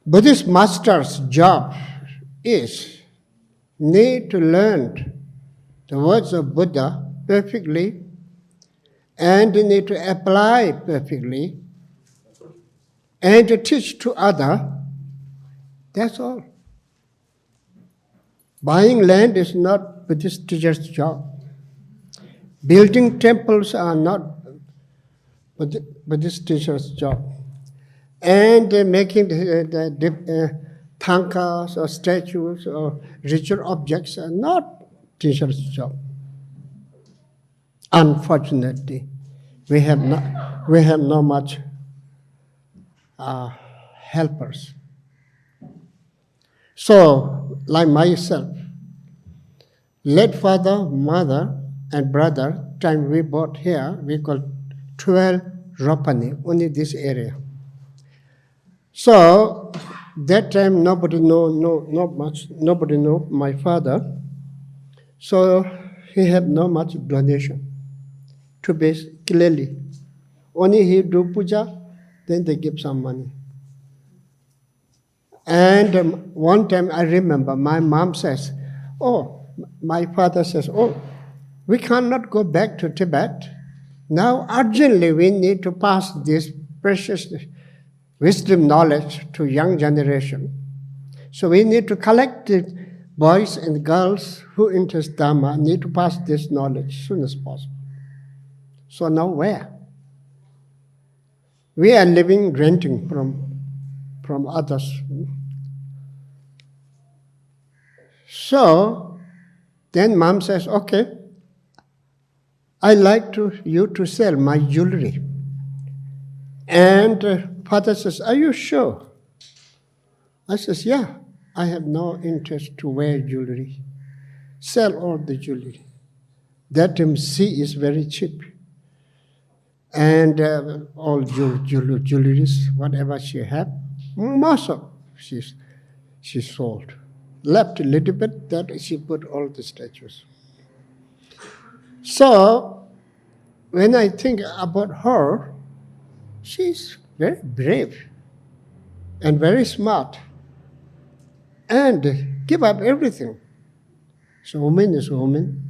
Buddhist master's job is need to learn the words of Buddha perfectly and need to apply perfectly and to teach to others. That's all. Buying land is not Buddhist teacher's job. Building temples are not Buddhist teacher's job. And making the tankas or statues or ritual objects are not teacher's job. Unfortunately, we have not much helpers. So, like myself, late father, mother, and brother, time we bought here, we call 12 Ropani, only this area. So, that time nobody know my father. So, he had no much donation. To base clearly, only he do puja, then they give some money. And one time I remember my mom says, my father says, we cannot go back to Tibet. Now urgently we need to pass this precious wisdom knowledge to young generation. So we need to collect the boys and girls who interest Dharma, need to pass this knowledge as soon as possible. So now where? We are living, renting from others. So then mom says, okay, I like you to sell my jewelry. And father says, are you sure? I says, yeah, I have no interest to wear jewelry. Sell all the jewelry. That sea is very cheap. And all jewelries, whatever she had, most of she sold. Left a little bit that she put all the statues. So when I think about her, she's very brave and very smart and give up everything. So woman is woman,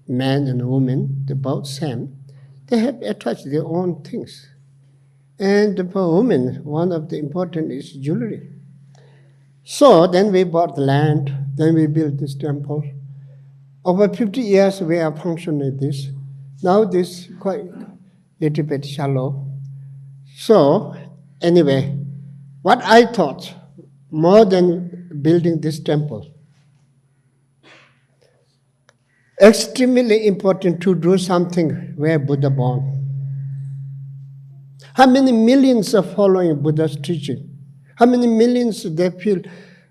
man and woman, they're both same. They have attached their own things. And for women, one of the important is jewelry. So then we bought the land, then we built this temple. Over 50 years we are functioning this. Now this quite little bit shallow. So anyway, what I thought, more than building this temple, extremely important to do something where Buddha born. How many millions are following Buddha's teaching? How many millions they feel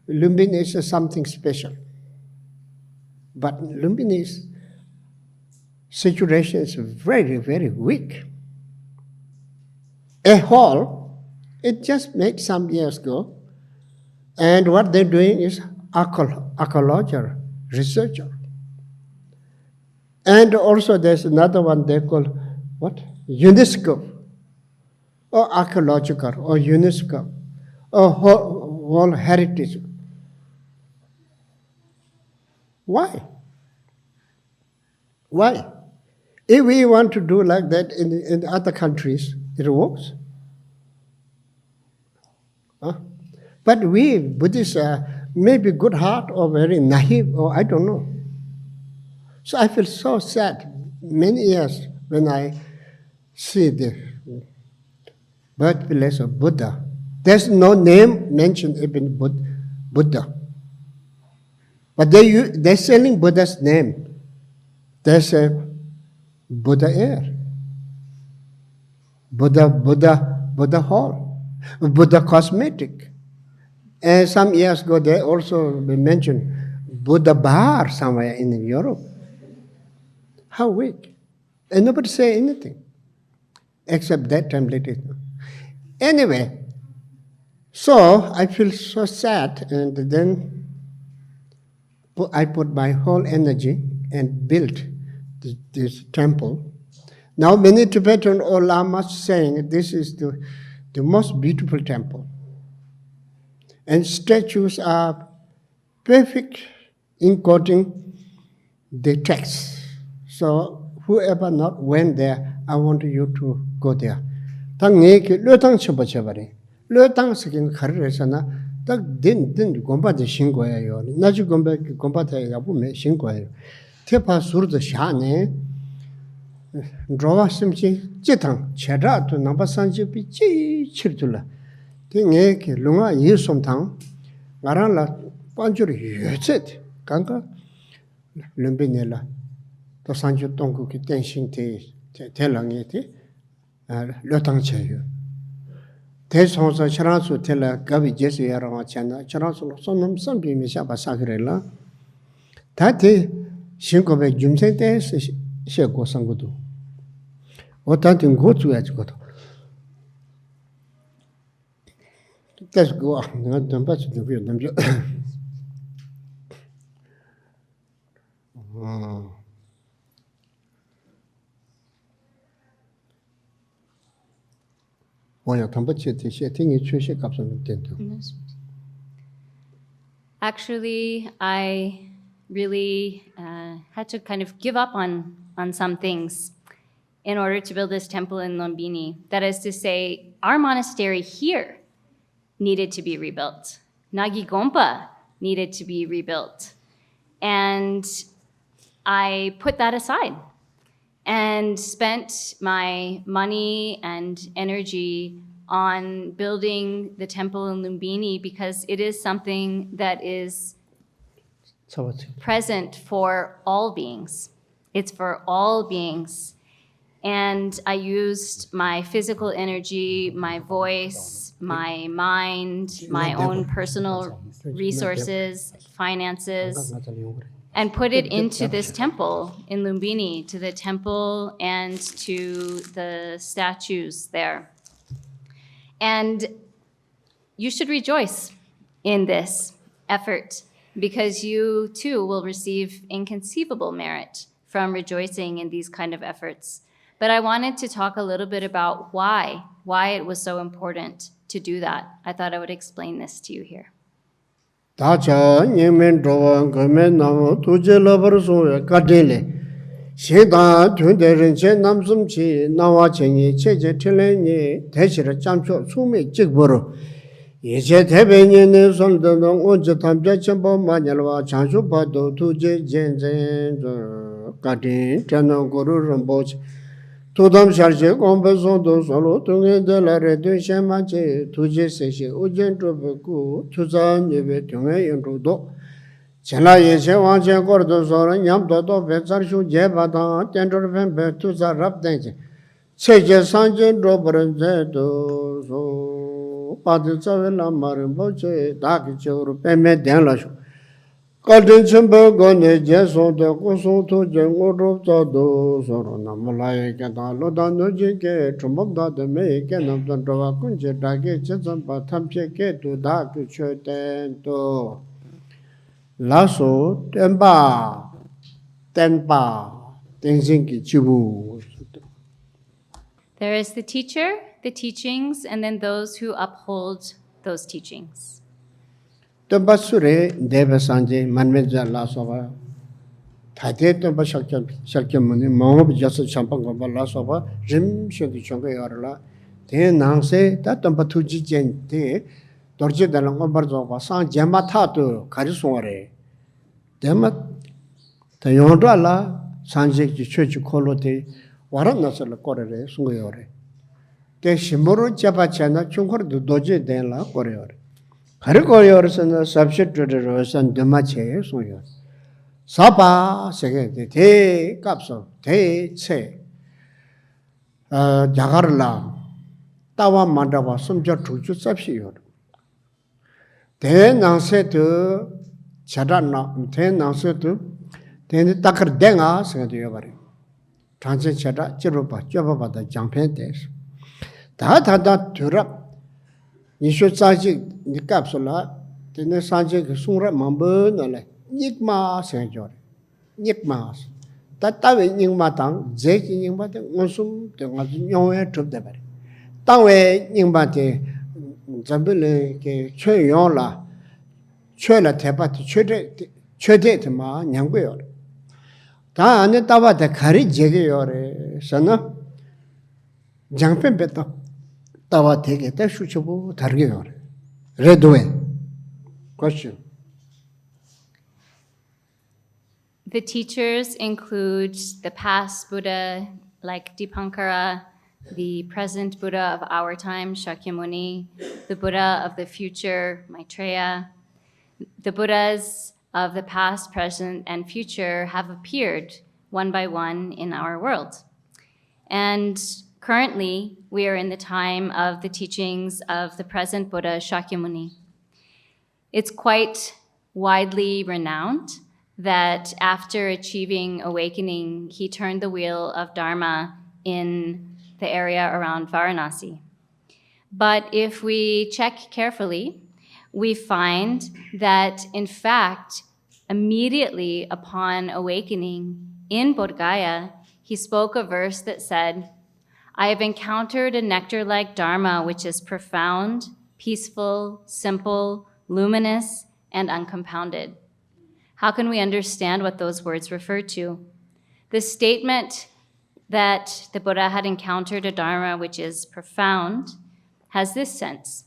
Lumbini is something special? But Lumbini's situation is very, very weak. A hall, it just made some years ago, and what they're doing is archaeological researcher. And also there's another one they call, what? UNESCO, or archaeological, or UNESCO, or World Heritage. Why? Why? If we want to do like that in other countries, it works. Huh? But we Buddhists are maybe good heart or very naive, or I don't know. So I feel so sad many years when I see the birthplace of Buddha. There's no name mentioned even Buddha. But they're selling Buddha's name. There's a Buddha Air, Buddha Hall, Buddha Cosmetic. And some years ago they also mentioned Buddha Bar somewhere in Europe. How weak. And nobody say anything. Except that time later. Anyway, so I feel so sad, and then I put my whole energy and built this temple. Now many Tibetan old lamas saying this is the most beautiful temple. And statues are perfect in quoting the text. So whoever not went there, I want you to go there. 당내게 르당 쳐버쳐버리. 르당 스킨 가르쳐서나 딱 딘딘 공부하듯 신고예요. 나주 공부하다가 보면 신고예요. 태파 수르도 샤네. 로와 심지 제당 제라도 넘버 산지비 찌치르둘라. 당내게 롱아 예솜당 나라라 반주를 유제 강가 lumbi니라 또 산주 동국이 땡신테 대랑이티 르당체요. 대성서 차라수 텔라 가비 제스야라고 찬나 차라수 손놈 선비미 샤바사그렐라 다티 신고백 줌세테스 셰고 상고도 어떤 고추야지고도 Let's go on. Don't pass the view. Actually, I really had to kind of give up on some things in order to build this temple in Lumbini. That is to say, our monastery here needed to be rebuilt. Nagi Gompa needed to be rebuilt. And I put that aside and spent my money and energy on building the temple in Lumbini because it is something that is present for all beings. It's for all beings. And I used my physical energy, my voice, my mind, my own personal resources, finances, and put it into this temple in Lumbini, to the temple and to the statues there. And you should rejoice in this effort because you too will receive inconceivable merit from rejoicing in these kind of efforts. But I wanted to talk a little bit about why it was so important to do that. I thought I would explain this to you here. 다자 님men 도원 거면 나무 두제러버서 가데레 시다 둔데른 제 남숨치 나와 정이 체제 틀레니 대시를 잠초 숨이 찍버로 이제 대변인의 손들은 언제 탐자 전부 마녀와 장수파도 두제 젠젠 가딘 저는 고르름 보지 도담 샬제 공부선도 서로 동행들라레 되셔마제 두제세시 우젠도베고 투잔 예배 동행 연도도 전라의 제왕제 거도 서로 냠도도 백살슈 제바다 텐더벤 베투자 랍den지 체제 산전도 버런제도 소 빠드자벨라 마른 보제 다기적으로 빼매 된라쇼 Kalden chimba gane jesonde kusuntu jengu do soro namulaye kenta lodan noji ke trumbabda de me ke namdan rawa kunje dage chezamba tamche ke tu da ku choten to laso tenpa tenzin ki chibu. There is the teacher, the teachings, and then those who uphold those teachings. Basure Deva Sanjay Manmeja Lasova Tate Shakyamun, Mob just Champanga Lasova, Jim Shadi Chonga Yarla, Ten Nanse, Tatampatuji Gente, Dorje de Langobardova, San Jamatatu, Karisore. Demat Tayondrala, Sanjay Church Colote, Waranasala Corre, Sungayore. Te Shimuru Japachana, Chunkur Doje de la Correore. 가르고여서는 substitute 선 드마체 소요. 사바 세게 대 값서 대체 자가르라 따와 만다와 숨저 두주 섭시요. 대낭세도 자라나 대낭세도 대는 딱을 댕아 생각해요 버려. 단체 자라 찌르바 쪄바바다 장편대서 다다다 들어 이슈 자직 니값을라 되는 산지 그 숭라 만번을 닉마 생겨 닉마 따따위 닉마당 제기 닉마당 원숨 등아주 용에 접대 버려 땅에 닉마데 Zambile ke chö yon la, chö la tepa ti chö de te ma nyangwe yore. Ta ane tawa te kari jege yore, sana jangpen peta tawa teke ta shuchabu targe yore. Redwe. Question. The teachers include the past Buddha, like Dipankara, the present Buddha of our time, Shakyamuni, the Buddha of the future, Maitreya. The Buddhas of the past, present, and future have appeared one by one in our world. And currently, we are in the time of the teachings of the present Buddha, Shakyamuni. It's quite widely renowned that after achieving awakening, he turned the wheel of Dharma in the area around Varanasi. But if we check carefully, we find that, in fact, immediately upon awakening in Bodh Gaya, he spoke a verse that said, "I have encountered a nectar-like Dharma which is profound, peaceful, simple, luminous, and uncompounded." How can we understand what those words refer to? The statement that the Buddha had encountered a Dharma which is profound has this sense.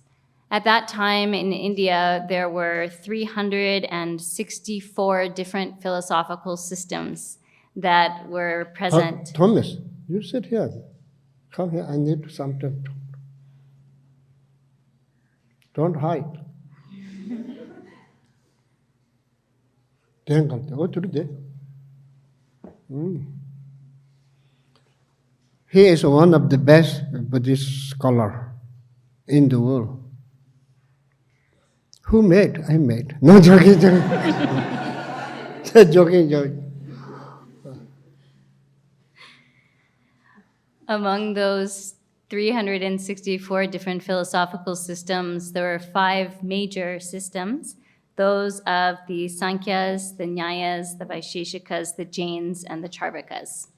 At that time in India, there were 364 different philosophical systems that were present. Thomas, you sit here. Come here, I need something. Don't hide. He is one of the best Buddhist scholar in the world. Who made? I made. No, joking. Joking. Among those 364 different philosophical systems, there were 5 major systems, those of the Sankhyas, the Nyayas, the Vaisheshikas, the Jains, and the Charvakas.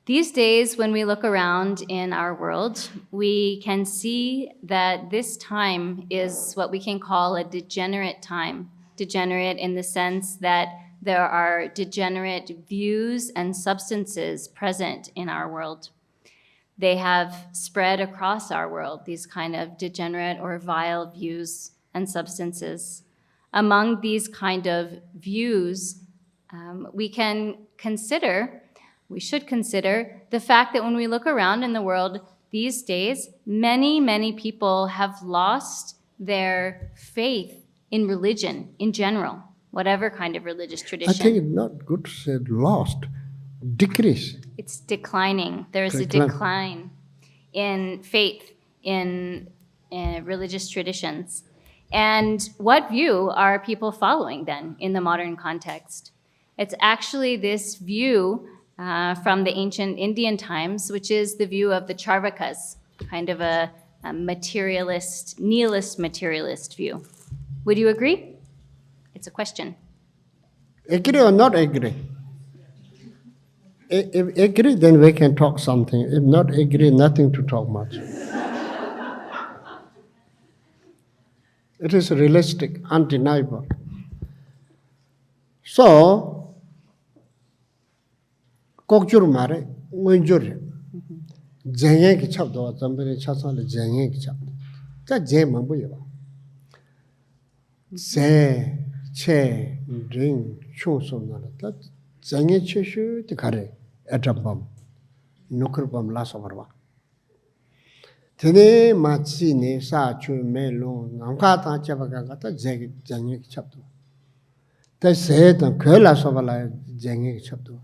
These days, when we look around in our world, we can see that this time is what we can call a degenerate time. Degenerate in the sense that there are degenerate views and substances present in our world. They have spread across our world, these kind of degenerate or vile views and substances. Among these kind of views, we should consider the fact that when we look around in the world these days, many, many people have lost their faith in religion in general, whatever kind of religious tradition. I think it's not good to say lost, decrease. It's declining. There's a decline in faith in religious traditions. And what view are people following then in the modern context? It's actually this view from the ancient Indian times, which is the view of the Charvakas, kind of a materialist, nihilist materialist view. Would you agree? It's a question. Agree or not agree? If agree, then we can talk something. If not agree, nothing to talk much. It is realistic, undeniable. So, kokjur mare, unjur. Jenge ki chap do, zambere chasale jenge ki chap. Ta je mambu yawa. Se, che, ring, chung sum nara. Ta jenge che shu ti kare, etrabam, nukrubam lasa warwa. Tene machi ne sa chu me long, namka ta chapa kaka ta jenge ki chap do. Ta se ta kwe la soba la jenge ki chap do.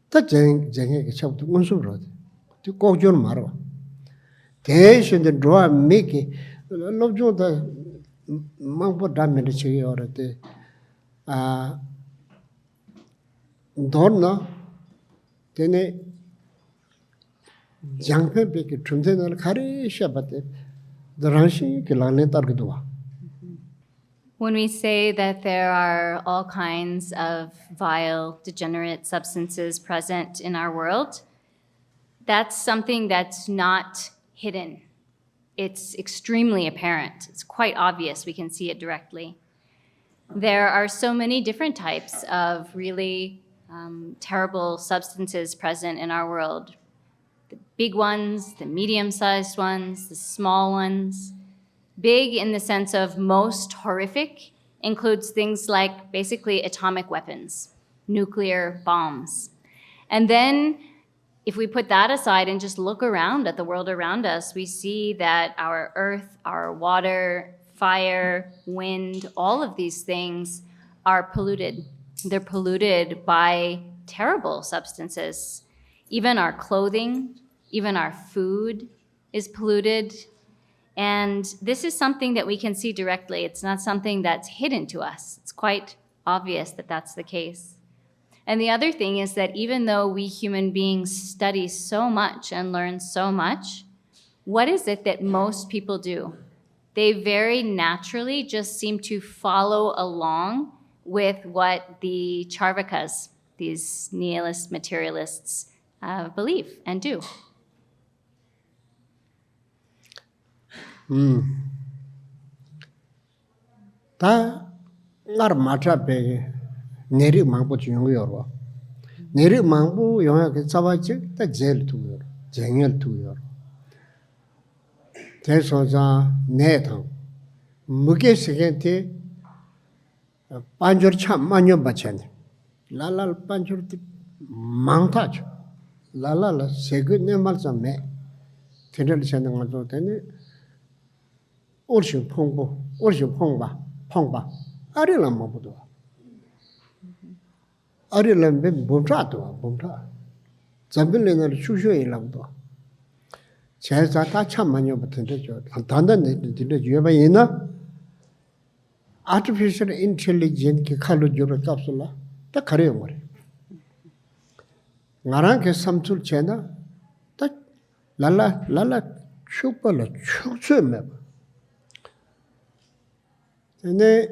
Ta jenge ki chap do, unsum rode. Ti kokjur marwa. Te shinde droa meki, lobjo da mangpo dhammi de chigi ora te dhorna tene jangpen peki chumte nal khari shabate dharanshi ki lagne targidwa. When we say that there are all kinds of vile, degenerate substances present in our world, that's something that's not hidden. it's extremely apparent. It's quite obvious. We can see it directly. There are so many different types of really terrible substances present in our world. The big ones, the medium-sized ones, the small ones. Big in the sense of most horrific includes things like basically atomic weapons, nuclear bombs. And then if we put that aside and just look around at the world around us, we see that our earth, our water, fire, wind, all of these things are polluted. They're polluted by terrible substances. Even our clothing, even our food is polluted. And this is something that we can see directly. It's not something that's hidden to us. It's quite obvious that that's the case. And the other thing is that even though we human beings study so much and learn so much, what is it that most people do? They very naturally just seem to follow along with what the Charvakas, these nihilist materialists, believe and do. 다 ngar matra pe neri mangpo chung yorwa. Neri mangpo yongya ke tsawa chik ta jail tu yor, jengel tu yor. Te soza ne thang. Muke sike te panjor cha manyo bachane. Lala panjor te mangta cho. Lala la sege ne malsa me. Tendel chane nga zo tene orshin pongbo, orshin pongba. Ari la mabudo. Ari la me bomtra to, bomtra. Zambile na shusho ilabdo. Chesa ta chamanyo batende jo. Tanda ne dile jueba ina. Artificial intelligence ki khalu juro kapsula ta khare ngore. Ngarang ke samsul chena ta lala chupala chukse me. 네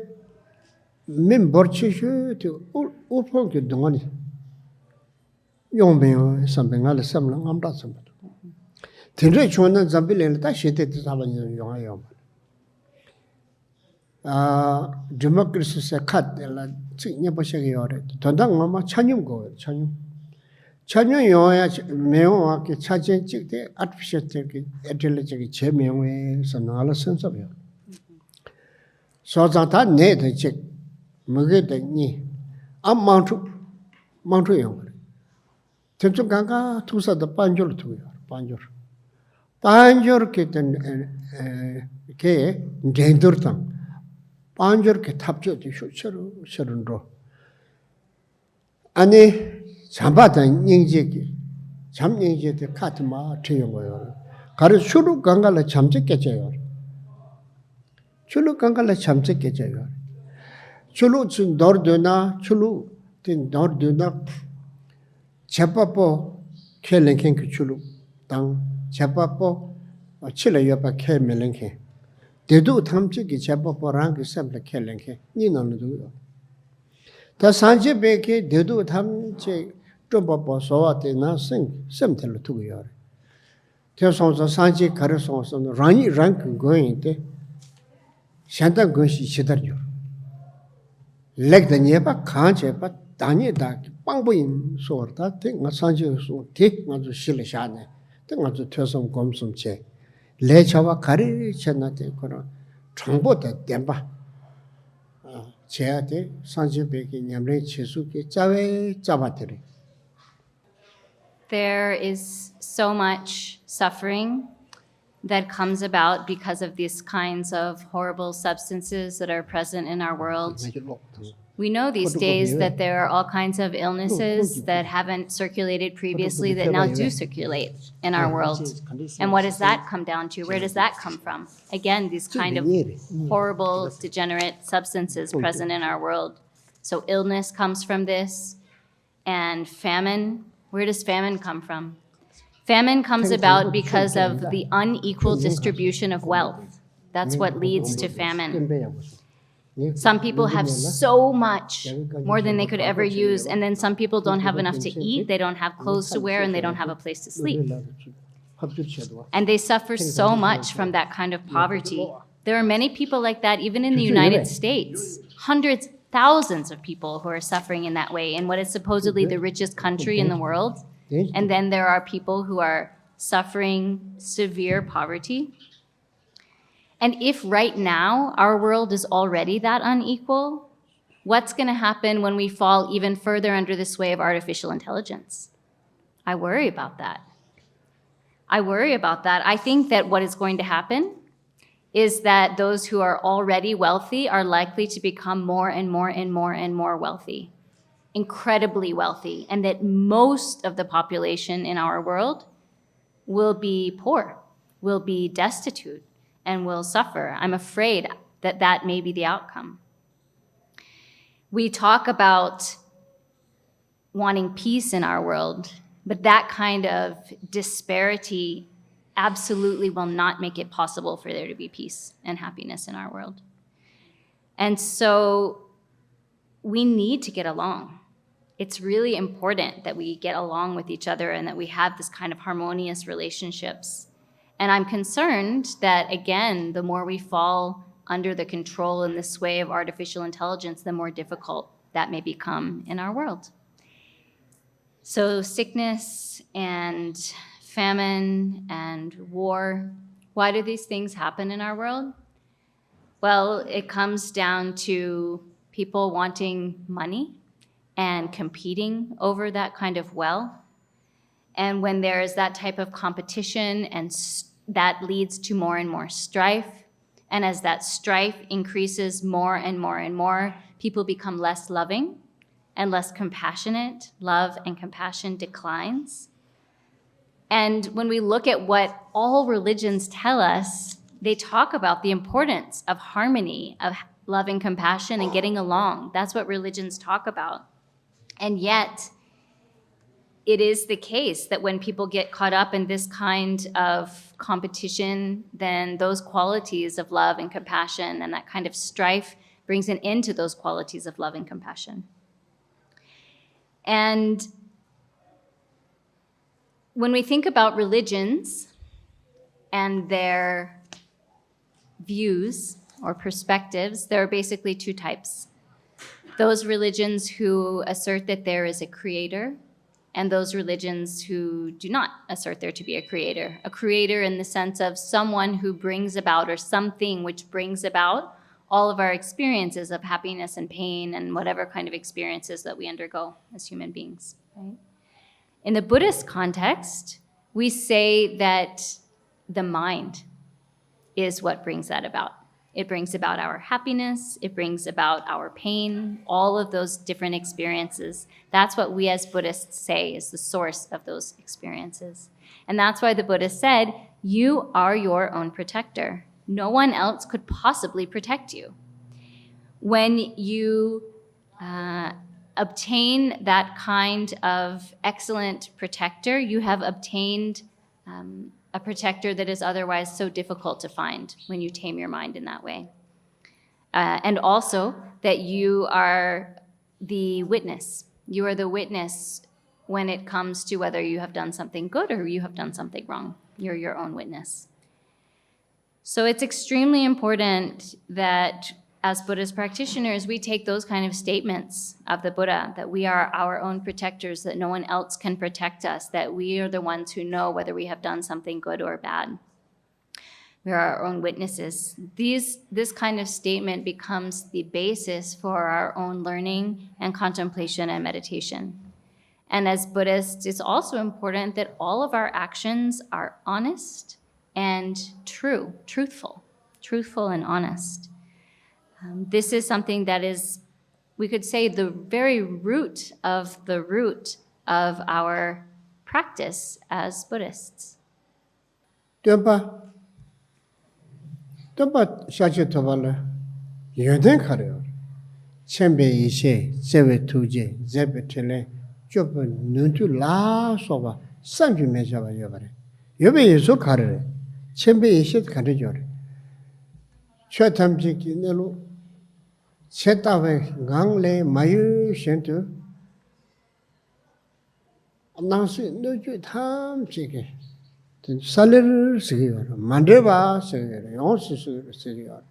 멤버치슈 또 오픈게 동안이 용병 선배가 섬랑 암다 섬. 진짜 좋은 잠빌을 다 시대도 잡아는 용아요. 데모크라시에 칸들라 찍냐 보셔요. 돈당 아마 찬용 거 찬용. 찬용 용아야 매우하게 차진 찍대 아티피셜 인텔리전스 제명에 선나라 선섭이요. 소자다 내의 책 먹게 되니 암망투 용. 전쪽 강가 투사도 반절 투요. 반절 게된 게 젠더당 반절 게 탑저지 쇼처로 아니 잠바다 닝제기 잠닝제데 카트마 트용 거요. 가르 수루 강가를 잠적겠어요. 출루 강갈라 참석해져요. 출루 진 너르드나 출루 된 너르드나 제빠뽀 켈랭켄 그 출루 당 제빠뽀 칠레여바 켈멜랭켄 대도 탐직이 제빠뽀랑 그 샘플 켈랭켄 니너는도요. 다 산제베게 대도 탐직 좀바뽀 소와테나 샘텔로 두고요. 대성서 산제 가르성서 랑이 랑크 고인데 샨다 것이 시달려. 렉다니에바 칸제바 다니에다 빵보임 소르다 땡가 산지소 티 맞아 실샤네 땡아주 퇴성 검숨체 레차와 가르쳤나데 그런 정보다 땜바 제한테 산지베기 냠레 치수기 짜외 짜바들이. There is so much suffering that comes about because of these kinds of horrible substances that are present in our world. We know these days that there are all kinds of illnesses that haven't circulated previously that now do circulate in our world. And what does that come down to? Where does that come from? Again, these kind of horrible, degenerate substances present in our world. So illness comes from this, and famine. Where does famine come from? Famine comes about because of the unequal distribution of wealth. That's what leads to famine. Some people have so much, more than they could ever use, and then some people don't have enough to eat, they don't have clothes to wear, and they don't have a place to sleep. And they suffer so much from that kind of poverty. There are many people like that, even in the United States. Hundreds, thousands of people who are suffering in that way in what is supposedly the richest country in the world. And then there are people who are suffering severe poverty. And if right now our world is already that unequal, what's going to happen when we fall even further under the sway of artificial intelligence? I worry about that. I think that what is going to happen is that those who are already wealthy are likely to become more and more and more and more wealthy, incredibly wealthy, and that most of the population in our world will be poor, will be destitute, and will suffer. I'm afraid that that may be the outcome. We talk about wanting peace in our world, but that kind of disparity absolutely will not make it possible for there to be peace and happiness in our world. And so we need to get along. It's really important that we get along with each other and that we have this kind of harmonious relationships. And I'm concerned that, again, the more we fall under the control and the sway of artificial intelligence, the more difficult that may become in our world. So sickness and famine and war, why do these things happen in our world? Well, it comes down to people wanting money and competing over that kind of wealth. And when there is that type of competition, and that leads to more and more strife. And as that strife increases more and more and more, people become less loving and less compassionate. Love and compassion declines. And when we look at what all religions tell us, they talk about the importance of harmony, of love and compassion and getting along. That's what religions talk about. And yet, it is the case that when people get caught up in this kind of competition, then those qualities of love and compassion and that kind of strife brings an end to those qualities of love and compassion. And when we think about religions and their views or perspectives, there are basically two types. Those religions who assert that there is a creator, and those religions who do not assert there to be a creator. A creator in the sense of someone who brings about, or something which brings about, all of our experiences of happiness and pain and whatever kind of experiences that we undergo as human beings, right? In the Buddhist context, we say that the mind is what brings that about. It brings about our happiness, it brings about our pain, all of those different experiences. That's what we as Buddhists say is the source of those experiences. And that's why the Buddha said, you are your own protector. No one else could possibly protect you. When you obtain that kind of excellent protector, you have obtained a protector that is otherwise so difficult to find when you tame your mind in that way. And also that you are the witness. You are the witness when it comes to whether you have done something good or you have done something wrong. You're your own witness. So it's extremely important that as Buddhist practitioners, we take those kind of statements of the Buddha, that we are our own protectors, that no one else can protect us, that we are the ones who know whether we have done something good or bad. We are our own witnesses. This kind of statement becomes the basis for our own learning and contemplation and meditation. And as Buddhists, it's also important that all of our actions are honest and truthful and honest. This is something that is, we could say, the very root of our practice as Buddhists. Döpa shachi tobala yoden kare chembe ishe zebe tuje zebe tele jobu nuntu la soba sanju mejaba yobare yobe yeso kare chembe ishe kare jore chötamji ki nelu chetawe ngangle mayu shentu amnansi nuju tam chike Salir Sigur, Mandeva Sigur, Yonsi Sigur,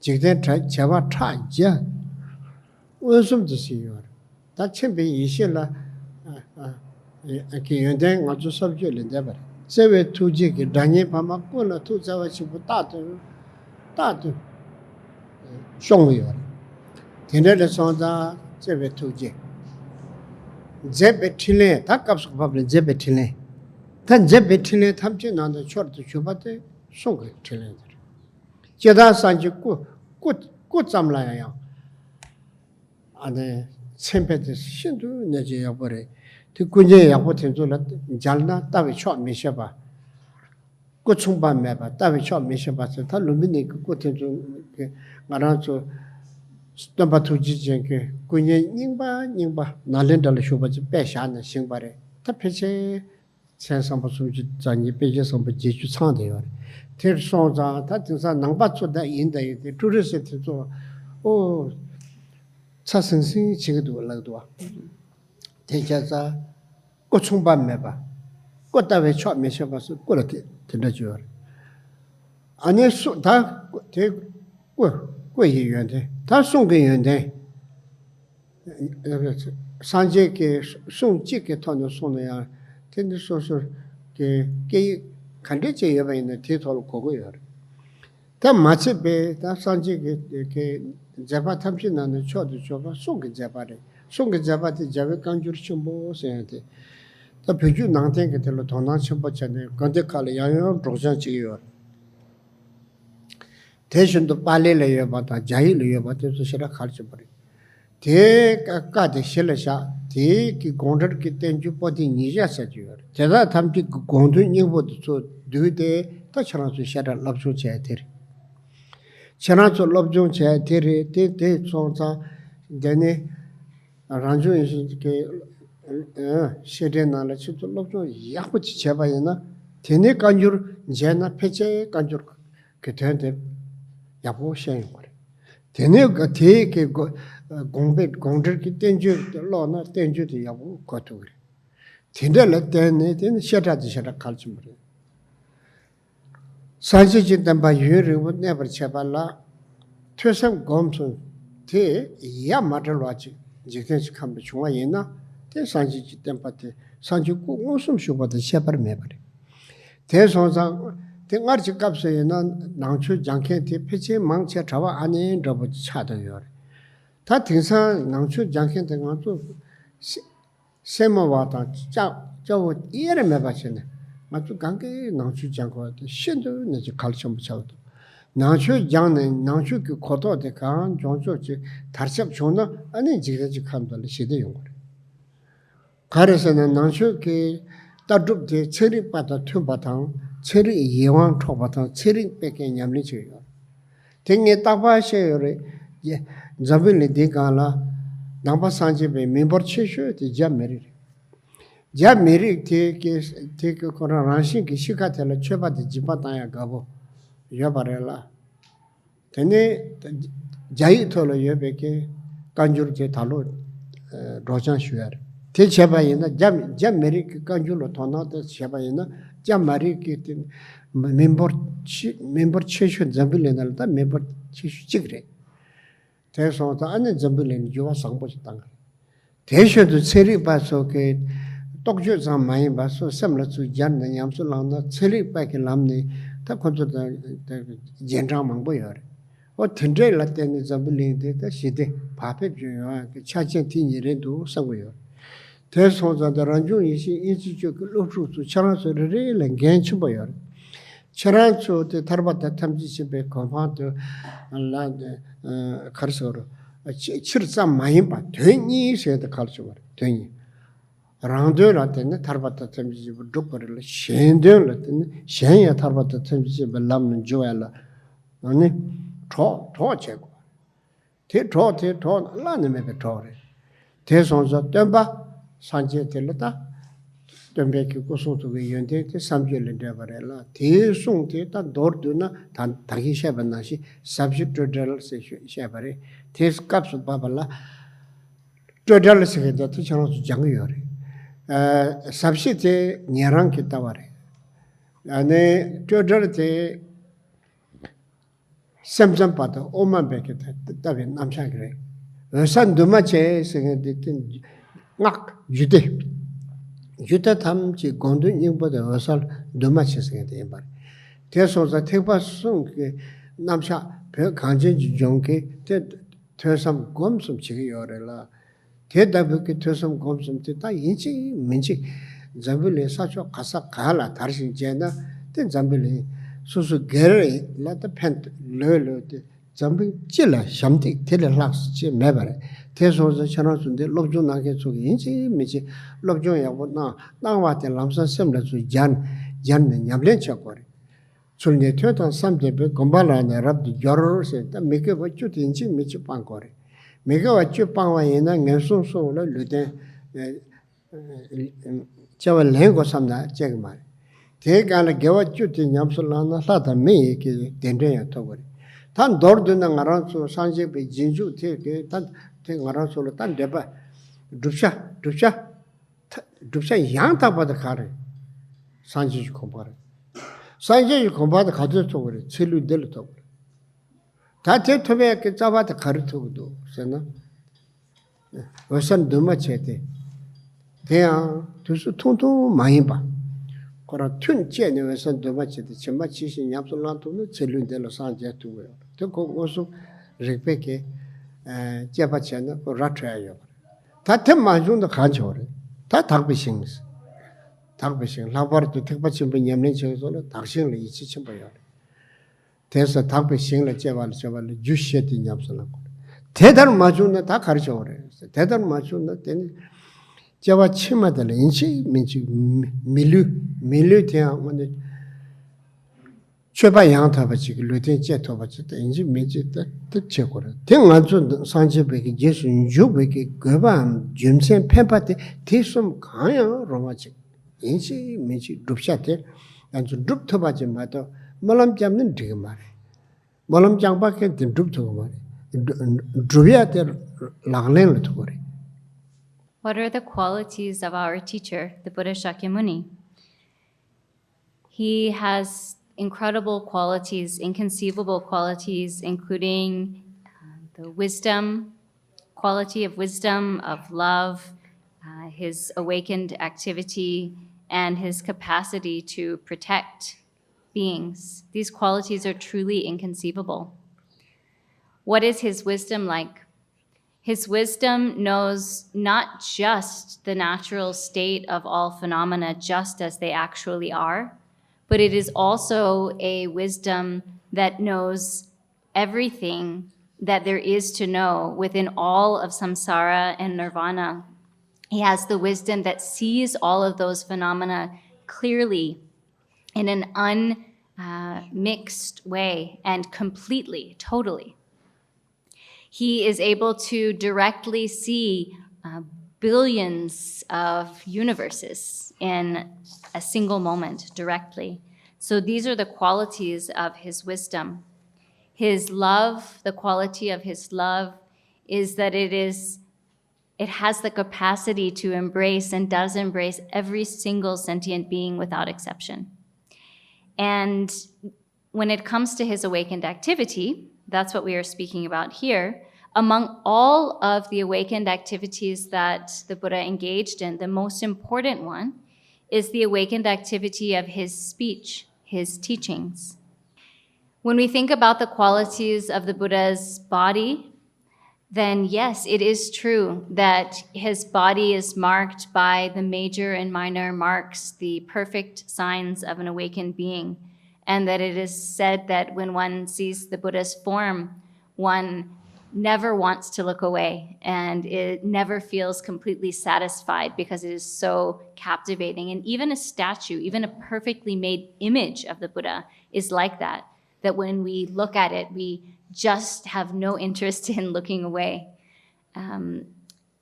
Jigden Java Traja, Wisdom to Sigur. That can be easy la Kiyundeng or to subject endeavor. Save two jig, Danye Pamakula, two Zawachibutatu, Tatu, Shongyor. Tinella Sonda, Save two jig. Zebetile, Takap's public Zebetile. Tan Zebetile, Tamchin on the short to Chubate, Song Chile. Jeda Sanji good some lie. And sympathy Shindu Naji Yabore. To Kunja Yapotin to Jalna, David shot Mishaba. Good Sumba Meba, David shot Mishaba, Lumbini, good into Maranzo. Number two Jijenke, Kunye Nimba, Nalenda Shuba, Beshan, Singbare, Tapiche, San Samposu, Zani, pages on the Jisu Sunday. Ter Sonza, that is a Nambatsu that in the tourist to oh, Sassin Chidu Ladua. Tejaza, Gotsumba Meba, got away shot Mishabas, quality to the jewel. And yes, that take Gui Yunde, that song Yunde Sanjake, soon chicken on the Sonia, tender social gay candidature in the title of Kogoyer. That much be that Sanjake Java Tamsin and the short Java, Song Japati, Song Japati, Java Kanjur Chumbo, Sante. The Piju Nantank at the Lotona Chumpachane, Gondekali, Yayo, Rosan Chior. Tension to Palele about a Jahili about the Shara Kalchapari. Take a cat, Shelasha, take a gondred kitten you put in Nija Satur. Jada Tampi Gondun you would so do they touch on to share a love so chatter. Chanato love John chatter, take sonsa, then Ranjo is Shedden knowledge to love Yakuch Chabayana, Tene Kanjur, Jana Peche Kanjur Ketente. Yapo Shang. Tenega take a gombet, gondred danger, the law not danger to Yabu Kotur. Tindella then shut out the shutter culture. Sanjit them by Yuri would never chabala. Twesam Gomson, Te Yamata Logic, Jikens come to Chuayena, Te Sanjit them but Sanju also show what the shepherd memory. There's on the archicapse in Nanchu Janket, Pitchy, Mancha Trava, Annie, Double Chatter. That is a Nanchu Janket and Nantu Semawata, Joe, Yeremabachin, Matu Ganke, Nanchu Janko, the Shindu, Nature Culture Child. Nanchu Jan and Nanchu Koto, the Khan, John George, Tarsap Chona, and then Jiggy Campbell, Shidi. Carson and Nanchu, that dropped the cherry butter two batang. Cherry Yawan Tobata, Cherry Pekin Yamnichi. Ting a tapa shere, Zavili de Gala, Namba Sanjibe, member Chishu, the Jam Mary. Jam Mary take a Koranshi, Shikatella, Cheba de Jipataya Gabo, Yabarella. Tene Jaitolo Yebeke, Kanjur Talo, Rojan Shuer. Take Shabayana, Jam Mary, Kanjulo Tona, the Shabayana. Jamari getting member Chishu Zambilan, the member Chishu Chigre. There's all the other Zambilan, you are Sambotang. Tesha to Seri Basoke, doctors are my basso, similar to Jan and Yamsulana, Seri back in Lamni, that comes to the Gendraman Boyer. Or Tendre Latin Zambilin, that she did, Papa, charging teen to somewhere. There's also the Ranju Institute to Chance Rail and Ganchuboyer. Charancho, the Tarbata Tamjibe, Compound and Land Cursor. Chirsam Mahimba, 20 said the culture, 20. Around the Latin, Tarbata Tamjibe, Duper, Shandel Latin, Shania Tarbata Tamjibe, Lam and Joella. Only torch. Te taught, land maybe taught. There's also Demba. Sanjay Teleta, the make you go so to be unted, Samuel and Devarella, Te Sung Teta, Dorduna, Taki Shabanashi, subject to Del Shabare, Tes Caps of Babala, to Del Secretary to Jangiori, Subsite Niaranki Taware. 안에 저절때 samsam pata oma beke tabi namsha kare. San duma che senge ngak yude. Yude tam chi gondu nyingpo de wasal duma che senge de yinpare. Te soza tekpa sung ke namsha pe kanchen chi jongke te sam gomsum chigi yore la. Te dabi ke te sam gomsum te ta yinchi minchi zambili sacho kasa kala darshin jena ten zambili 수수 게르 라다 펜트 르르데 잠비 찔라 샴티 텔레 락스 치 메바레 대소서 천원순데 롭조 나게 속이 인지 미지 롭조 야보나 나와테 람산 셈라주 잔네 냠렌 척거리 술네 퇴던 삼제베 곰발라네 랍디 저르세 다 메게 버추 인지 미치 빵거리 메게 버추 빵와 예나 겐송소로 르데 저와 랭고 삼나 제가 말 대간의 개와주티 냠슬라나 사다 메이게 된대야 토거리 단 도르드나 가라서 산제베 진주 테게 단 테가라서로 단 데바 둡샤 양타바다 가래 산지 콤바레 산지 콤바다 가져 토거리 첼루델 토거리 다 테토베게 잡아다 가르토도 세나 어선 드마체데 대야 두수 통통 많이 봐 그러 튼 제네에서 도마치데 쳔마치시 냠솔란토는 첼룬델로 산제투고요. 또 거기서 리페게 제바체나 라트라요. 다템 만중도 간초래. 다 닭비싱스. 닭비싱 라바르도 특바친 벤냠네 저서는 닭싱을 이치 첨봐요. 대서 닭비싱을 제발 주시에디 냠솔란 거. 대단 마중도 다 가르쳐 오래. 대단 마중도 되니 제가 치마들 인치 민치 밀류 대한 원데 최바 양타바지 루틴 제토바지 인지 민치 뜻체고라 대안전 산지베기 예수 유베기 거반 점sen 펜파티 티숨 가야 로마지 인치 민치 룹샤테 안주 룹토바지 마도 말람 잡는 되게 말해 말람 장바케 룹토고 말해 룹야테 랑랭을 토고래 What are the qualities of our teacher, the Buddha Shakyamuni? He has incredible qualities, inconceivable qualities, including the wisdom, quality of wisdom, of love, his awakened activity, and his capacity to protect beings. These qualities are truly inconceivable. What is his wisdom like? His wisdom knows not just the natural state of all phenomena just as they actually are, but it is also a wisdom that knows everything that there is to know within all of samsara and nirvana. He has the wisdom that sees all of those phenomena clearly in an unmixed way and completely, totally. He is able to directly see billions of universes in a single moment directly. So these are the qualities of his wisdom. His love, the quality of his love is that it has the capacity to embrace and does embrace every single sentient being without exception. And when it comes to his awakened activity, that's what we are speaking about here. Among all of the awakened activities that the Buddha engaged in, the most important one is the awakened activity of his speech, his teachings. When we think about the qualities of the Buddha's body, then yes, it is true that his body is marked by the major and minor marks, the perfect signs of an awakened being, and that it is said that when one sees the Buddha's form, one never wants to look away, and it never feels completely satisfied because it is so captivating. And even a statue, even a perfectly made image of the Buddha is like that, that when we look at it, we just have no interest in looking away. In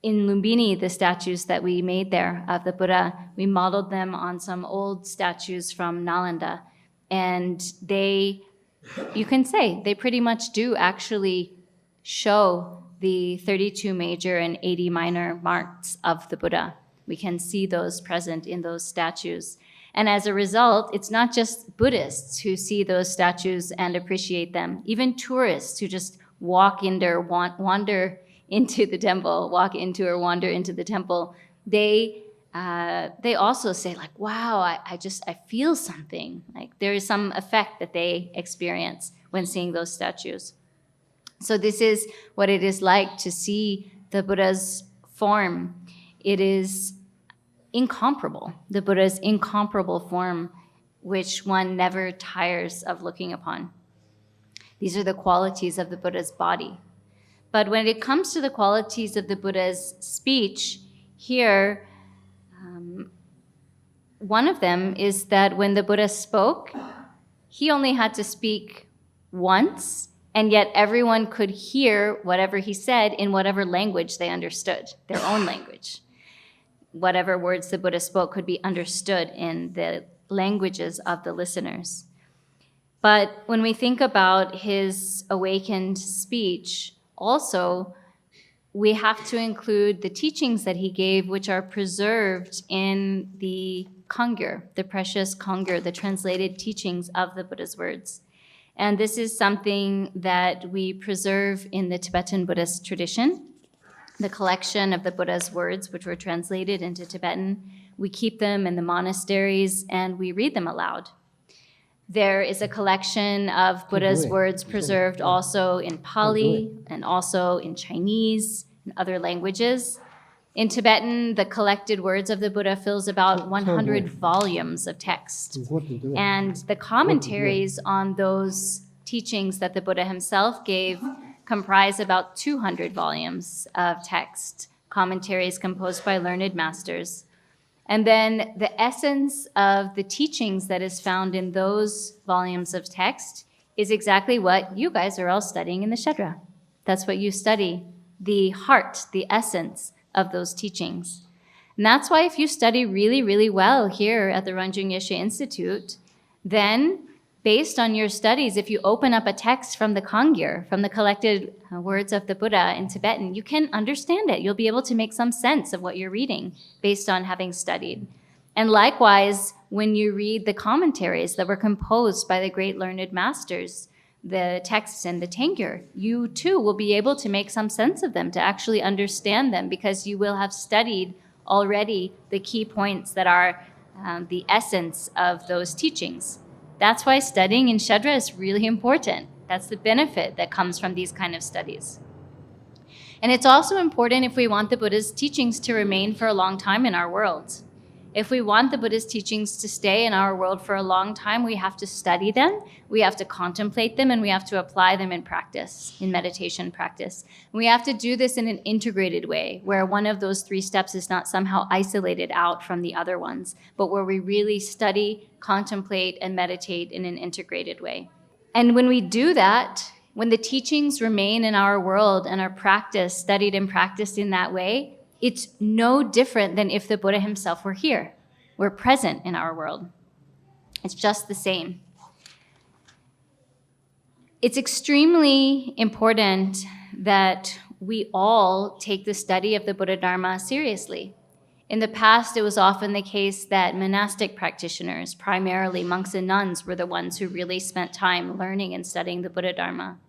Lumbini, the statues that we made there of the Buddha, we modeled them on some old statues from Nalanda. And you can say, they pretty much do actually show the 32 major and 80 minor marks of the Buddha. We can see those present in those statues. And as a result, it's not just Buddhists who see those statues and appreciate them. Even tourists who just wander into the temple, walk into or wander into the temple, they also say like, wow, I feel something. Like there is some effect that they experience when seeing those statues. So this is what it is like to see the Buddha's form. It is incomparable, the Buddha's incomparable form, which one never tires of looking upon. These are the qualities of the Buddha's body. But when it comes to the qualities of the Buddha's speech, here, one of them is that when the Buddha spoke, he only had to speak once, and yet everyone could hear whatever he said in whatever language they understood, their own language. Whatever words the Buddha spoke could be understood in the languages of the listeners. But when we think about his awakened speech, also, we have to include the teachings that he gave, which are preserved in the Kangyur, the precious Kangyur, the translated teachings of the Buddha's words. And this is something that we preserve in the Tibetan Buddhist tradition. The collection of the Buddha's words, which were translated into Tibetan, we keep them in the monasteries and we read them aloud. There is a collection of Buddha's words preserved also in Pali and also in Chinese and other languages. In Tibetan, the collected words of the Buddha fills about 100 volumes of text. And the commentaries on those teachings that the Buddha himself gave comprise about 200 volumes of text, commentaries composed by learned masters. And then the essence of the teachings that is found in those volumes of text is exactly what you guys are all studying in the Shedra. That's what you study, the heart, the essence of those teachings. And that's why if you study really, really well here at the Ranjung Yeshe Institute, then based on your studies, if you open up a text from the Kangyur, from the collected words of the Buddha in Tibetan, you can understand it. You'll be able to make some sense of what you're reading based on having studied. And likewise, when you read the commentaries that were composed by the great learned masters, the texts in the Tangyur, you too will be able to make some sense of them, to actually understand them, because you will have studied already the key points that are the essence of those teachings. That's why studying in Shedra is really important. That's the benefit that comes from these kind of studies. And it's also important if we want the Buddha's teachings to remain for a long time in our world. If we want the Buddha's teachings to stay in our world for a long time, we have to study them, we have to contemplate them, and we have to apply them in practice, in meditation practice. And we have to do this in an integrated way, where one of those 3 steps is not somehow isolated out from the other ones, but where we really study, contemplate, and meditate in an integrated way. And when we do that, when the teachings remain in our world and are practiced, studied and practiced in that way, it's no different than if the Buddha himself were here, were present in our world. It's just the same. It's extremely important that we all take the study of the Buddha Dharma seriously. In the past, it was often the case that monastic practitioners, primarily monks and nuns, were the ones who really spent time learning and studying the Buddha Dharma.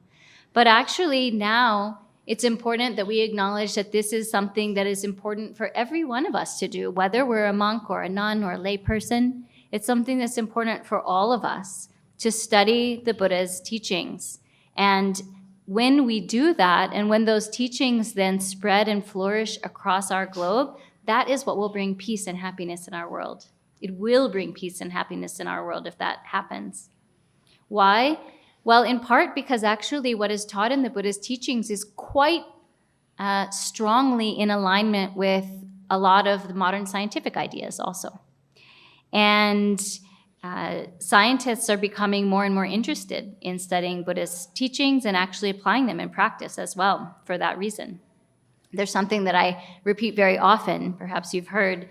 But actually now, it's important that we acknowledge that this is something that is important for every one of us to do, whether we're a monk or a nun or a lay person. It's something that's important for all of us to study the Buddha's teachings. And when we do that, and when those teachings then spread and flourish across our globe, that is what will bring peace and happiness in our world. It will bring peace and happiness in our world if that happens. Why? Well, in part because actually what is taught in the Buddha's teachings is quite strongly in alignment with a lot of the modern scientific ideas also. And scientists are becoming more and more interested in studying Buddhist teachings and actually applying them in practice as well for that reason. There's something that I repeat very often, perhaps you've heard.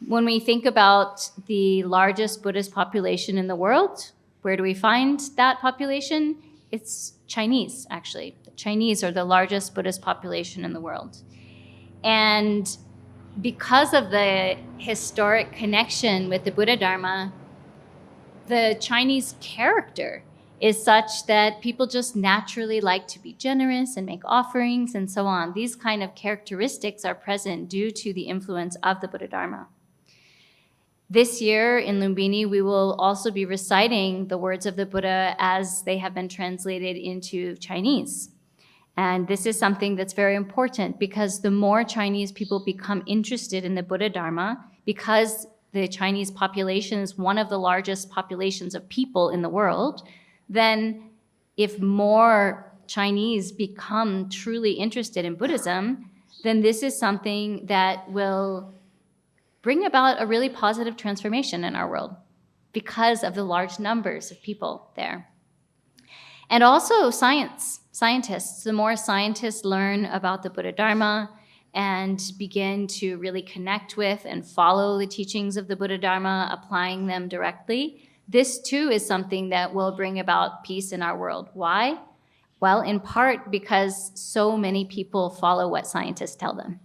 When we think about the largest Buddhist population in the world, where do we find that population? It's Chinese, actually. The Chinese are the largest Buddhist population in the world. And because of the historic connection with the Buddha Dharma, the Chinese character is such that people just naturally like to be generous and make offerings and so on. These kind of characteristics are present due to the influence of the Buddha Dharma. This year in Lumbini, we will also be reciting the words of the Buddha as they have been translated into Chinese. And this is something that's very important because the more Chinese people become interested in the Buddha Dharma, because the Chinese population is one of the largest populations of people in the world, then if more Chinese become truly interested in Buddhism, then this is something that will bring about a really positive transformation in our world because of the large numbers of people there. And also scientists. The more scientists learn about the Buddha Dharma and begin to really connect with and follow the teachings of the Buddha Dharma, applying them directly, this too is something that will bring about peace in our world. Why? Well, in part because so many people follow what scientists tell them.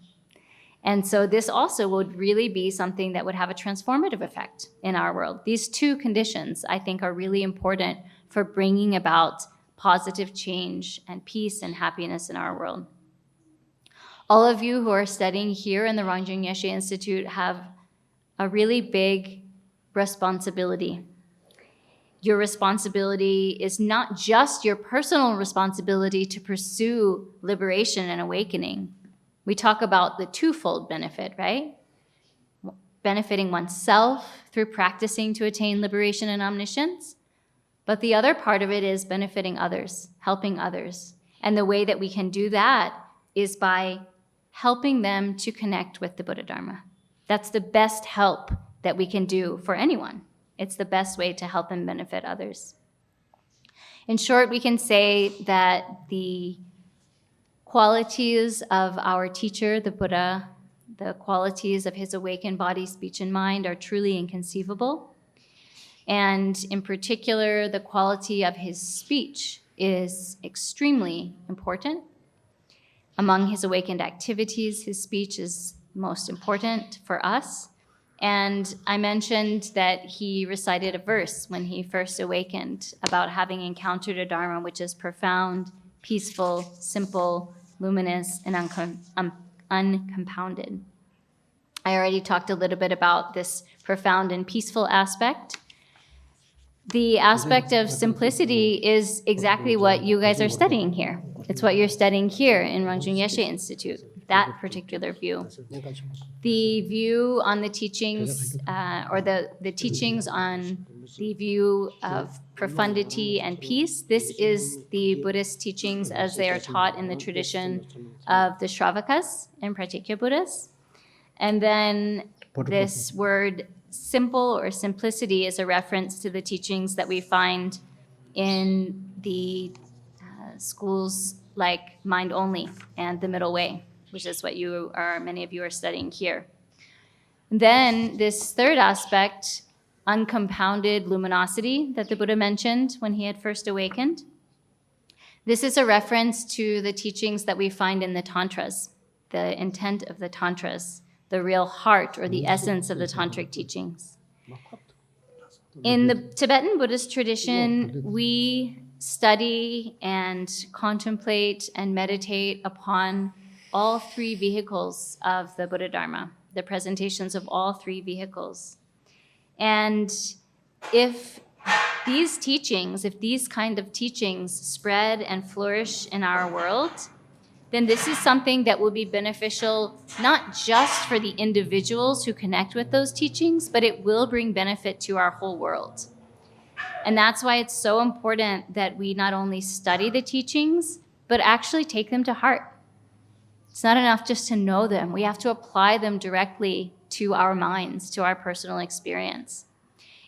And so this also would really be something that would have a transformative effect in our world. These two conditions, I think, are really important for bringing about positive change and peace and happiness in our world. All of you who are studying here in the Rangjung Yeshe Institute have a really big responsibility. Your responsibility is not just your personal responsibility to pursue liberation and awakening. We talk about the twofold benefit, right? Benefiting oneself through practicing to attain liberation and omniscience. But the other part of it is benefiting others, helping others. And the way that we can do that is by helping them to connect with the Buddha Dharma. That's the best help that we can do for anyone. It's the best way to help and benefit others. In short, we can say that the qualities of our teacher, the Buddha, the qualities of his awakened body, speech, and mind are truly inconceivable. And in particular, the quality of his speech is extremely important. Among his awakened activities, his speech is most important for us. And I mentioned that he recited a verse when he first awakened about having encountered a Dharma which is profound, peaceful, simple, luminous, and uncompounded. I already talked a little bit about this profound and peaceful aspect. The aspect of simplicity is exactly what you guys are studying here. It's what you're studying here in Rangjung Yeshe Institute, that particular view. The view on the teachings, or the teachings on the view of profundity and peace, this is the Buddhist teachings as they are taught in the tradition of the Shravakas and Pratyekya Buddhists. And then this word simple or simplicity is a reference to the teachings that we find in the schools like Mind Only and the Middle Way, which is what many of you are studying here. Then this third aspect, uncompounded luminosity that the Buddha mentioned when he had first awakened. This is a reference to the teachings that we find in the Tantras, the intent of the Tantras, the real heart or the essence of the tantric teachings. In the Tibetan Buddhist tradition, we study and contemplate and meditate upon all three vehicles of the Buddha Dharma, the presentations of all three vehicles. And if these teachings, if these kind of teachings spread and flourish in our world, then this is something that will be beneficial not just for the individuals who connect with those teachings, but it will bring benefit to our whole world. And that's why it's so important that we not only study the teachings, but actually take them to heart. It's not enough just to know them. We have to apply them directly to our minds, to our personal experience.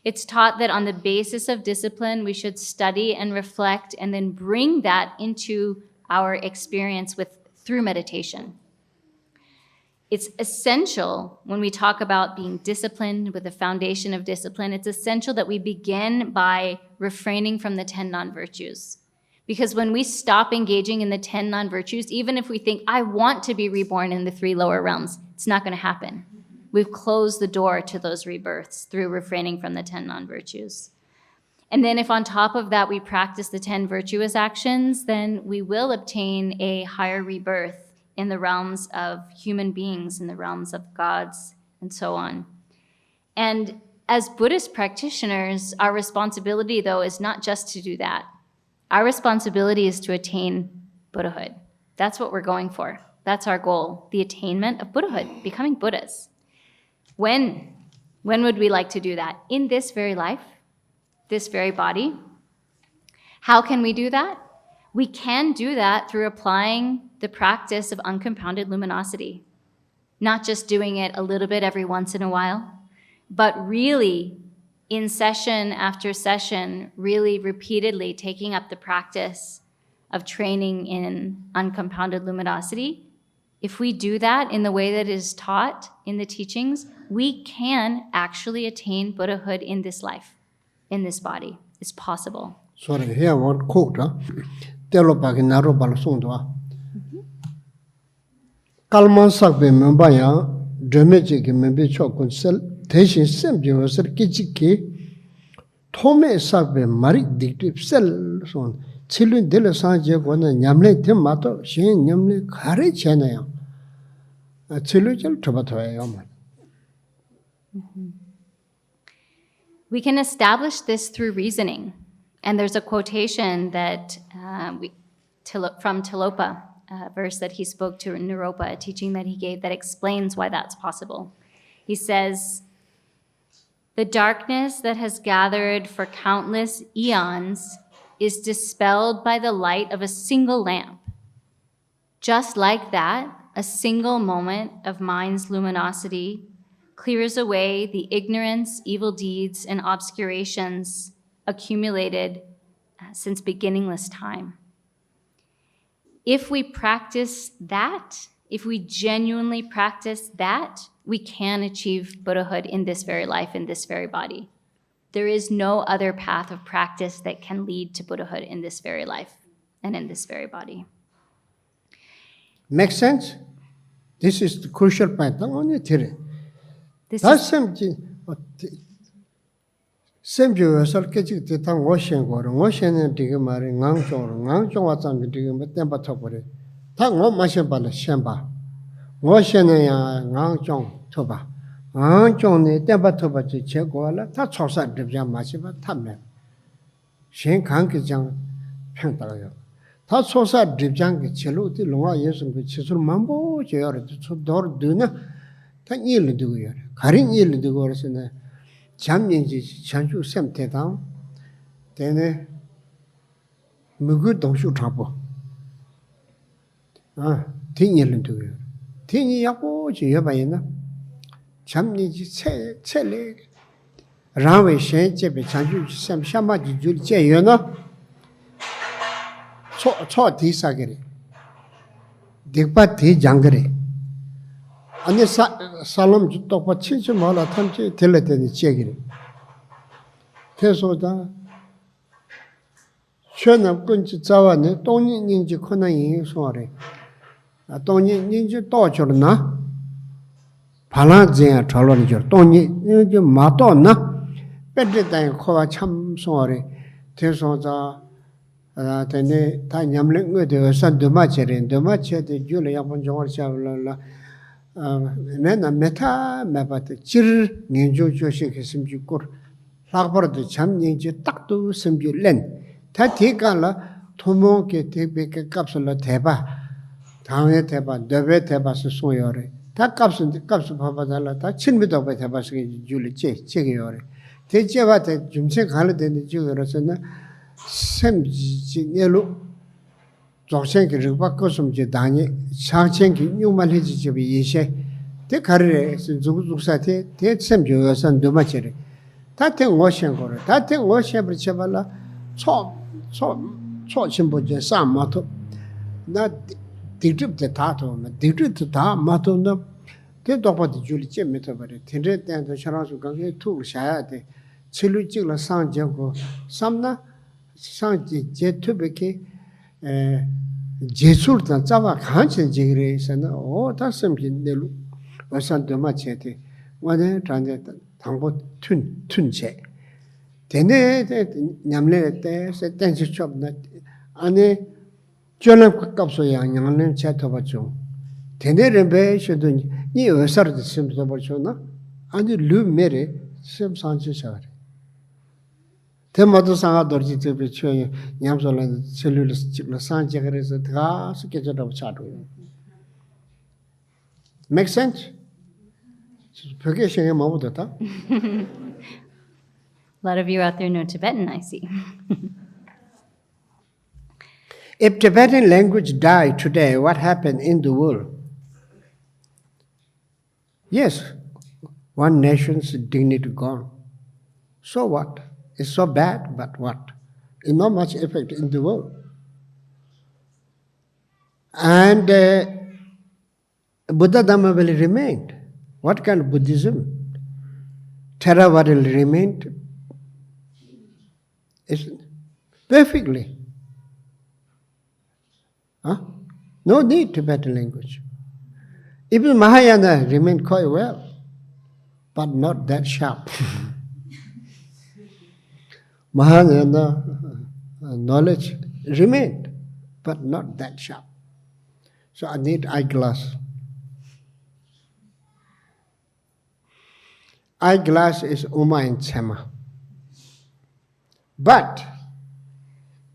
It's taught that on the basis of discipline, we should study and reflect and then bring that into our experience through meditation. It's essential when we talk about being disciplined with the foundation of discipline, it's essential that we begin by refraining from the 10 non-virtues. Because when we stop engaging in the 10 non-virtues, even if we think, I want to be reborn in the 3 lower realms, it's not going to happen. We've closed the door to those rebirths through refraining from the 10 non-virtues. And then if on top of that we practice the 10 virtuous actions, then we will obtain a higher rebirth in the realms of human beings, in the realms of gods, and so on. And as Buddhist practitioners, our responsibility, though, is not just to do that. Our responsibility is to attain Buddhahood. That's what we're going for. That's our goal, the attainment of Buddhahood, becoming Buddhas. When would we like to do that? In this very life, this very body. How can we do that? We can do that through applying the practice of uncompounded luminosity, not just doing it a little bit every once in a while, but really in session after session, really repeatedly taking up the practice of training in uncompounded luminosity. If we do that in the way that is taught in the teachings, we can actually attain Buddhahood in this life, in this body. It's possible. Sorry, here one quote. Telo bagi naro bala songdwa. Kalman sakbe membaya dremeje ki membe chokun sel 대신 샘지워서 끼치기 토메 sakbe mari dikti sel son chilun dele sanje gona nyamle tem mato shin nyamle khare chenayo. Chilujal thobathoyo. We can establish this through reasoning. And there's a quotation that from Tilopa, a verse that he spoke to Naropa, a teaching that he gave that explains why that's possible. He says, "The darkness that has gathered for countless eons is dispelled by the light of a single lamp. Just like that, a single moment of mind's luminosity clears away the ignorance, evil deeds, and obscurations accumulated since beginningless time." If we practice that, if we genuinely practice that, we can achieve Buddhahood in this very life, in this very body. There is no other path of practice that can lead to Buddhahood in this very life and in this very body. Makes sense? This is the crucial point. This That's is, Semju salkeji te tang washen goro, washen dige mari ngang watsan dige tempa topore. Ta ngo mashen bala shenba. Washen ya ngang chong toba. Ngang chong ne tempa toba che che gola ta chosa dibja mashiba tamne. Shen kang ki jang phang ta yo. Ta chosa dibjang ki chelu ti longa yesum ki chisul mambo je yor tu dor duna ta yil du yor. Karin yil du gor sene. 잠인지 전주 샘대당 되네 무그 동수 잡고 딩일은 두요 딩이 약고 지여봐야나 잠인지 체레 라웨 셴제베 전주 샘 샤마지 줄 제여나 초 디사게리 딕바 디장거리 아니 살람 똑바 치지 말아 탐지 들레더니 제기리 그래서다 현업 근지 자와네 동인인지 코나이 소아래 동인인지 또저나 발라제 잘로니죠 동인인지 마도나 bedre khowa cham sore theso za tene ta nyamle ngwe de san de ma chere de jule ya bon jor cha la mena meta mabate jir ngenjo joshi kesimji kor lagbar de cham ngenji takdu simji len ta dekala tomo ke tebe ke kapsula teba 당에 대바 너베 대바스 소요래 다 값은 봐봐달라 다 친미도 봐 대바스 줄이 제게요래 대제바데 좀세 가는 데는 지금으로서는 샘지내로 조생기를 바꿔서 이제 당이 상생기 요만 해지지 이세 대 가르래 중국사태 대semjo선 도마체래 다테 오션 거래 다테 오션 버쳐발라 초침보제 삼마토 나 디트트 타토 디트트 타 마토나 대도바디 줄이 쩨메터버리 텐데 텐도 샤라수 강게 투 샤야데 칠루직라 상제고 삼나 상지 제투베케 제술다 자와 간chen 지그레서는 다섬기 내루 와산도마 제테 와네 단제 당보 튼제 되네 냠레 때 세텐시 숍나 안에 전업 가깝소 양양은 제토바죠 되네레베 셔도 니 어서도 심도 보죠나 아니 르메레 심산지셔 대마도 상하 dorji tebe chue nyamsola cellular chikla sanje garese dga suke jada chadu make sense pyoge shenge mabuda ta A lot of you out there know Tibetan, I see. if Tibetan language died today, what happened in the world? Yes, one nation's dignity gone. So what? It's so bad, but what? It's not much effect in the world. And Buddha Dhamma will remain. What kind of Buddhism? Theravada will remain. It's perfectly. Huh? No need Tibetan language. Even Mahayana remained quite well, but not that sharp. Mahayana knowledge remained, but not that sharp. So I need eyeglass. Eyeglass is Uma and Chema. But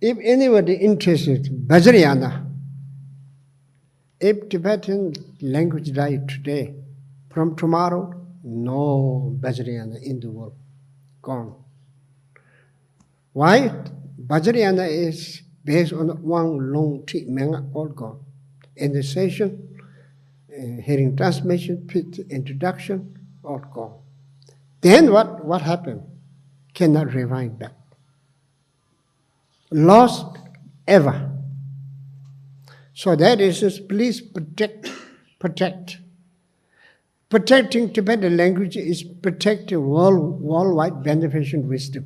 if anybody interested, Vajrayana, if Tibetan language died today, from tomorrow, no Vajrayana in the world, gone. Why? Vajrayana is based on one long treatment, all gone. Initiation, hearing transmission, introduction, all gone. Then what happened? Cannot rewind back. Lost ever. So that is, please protect. Protecting Tibetan language is protecting worldwide beneficial wisdom.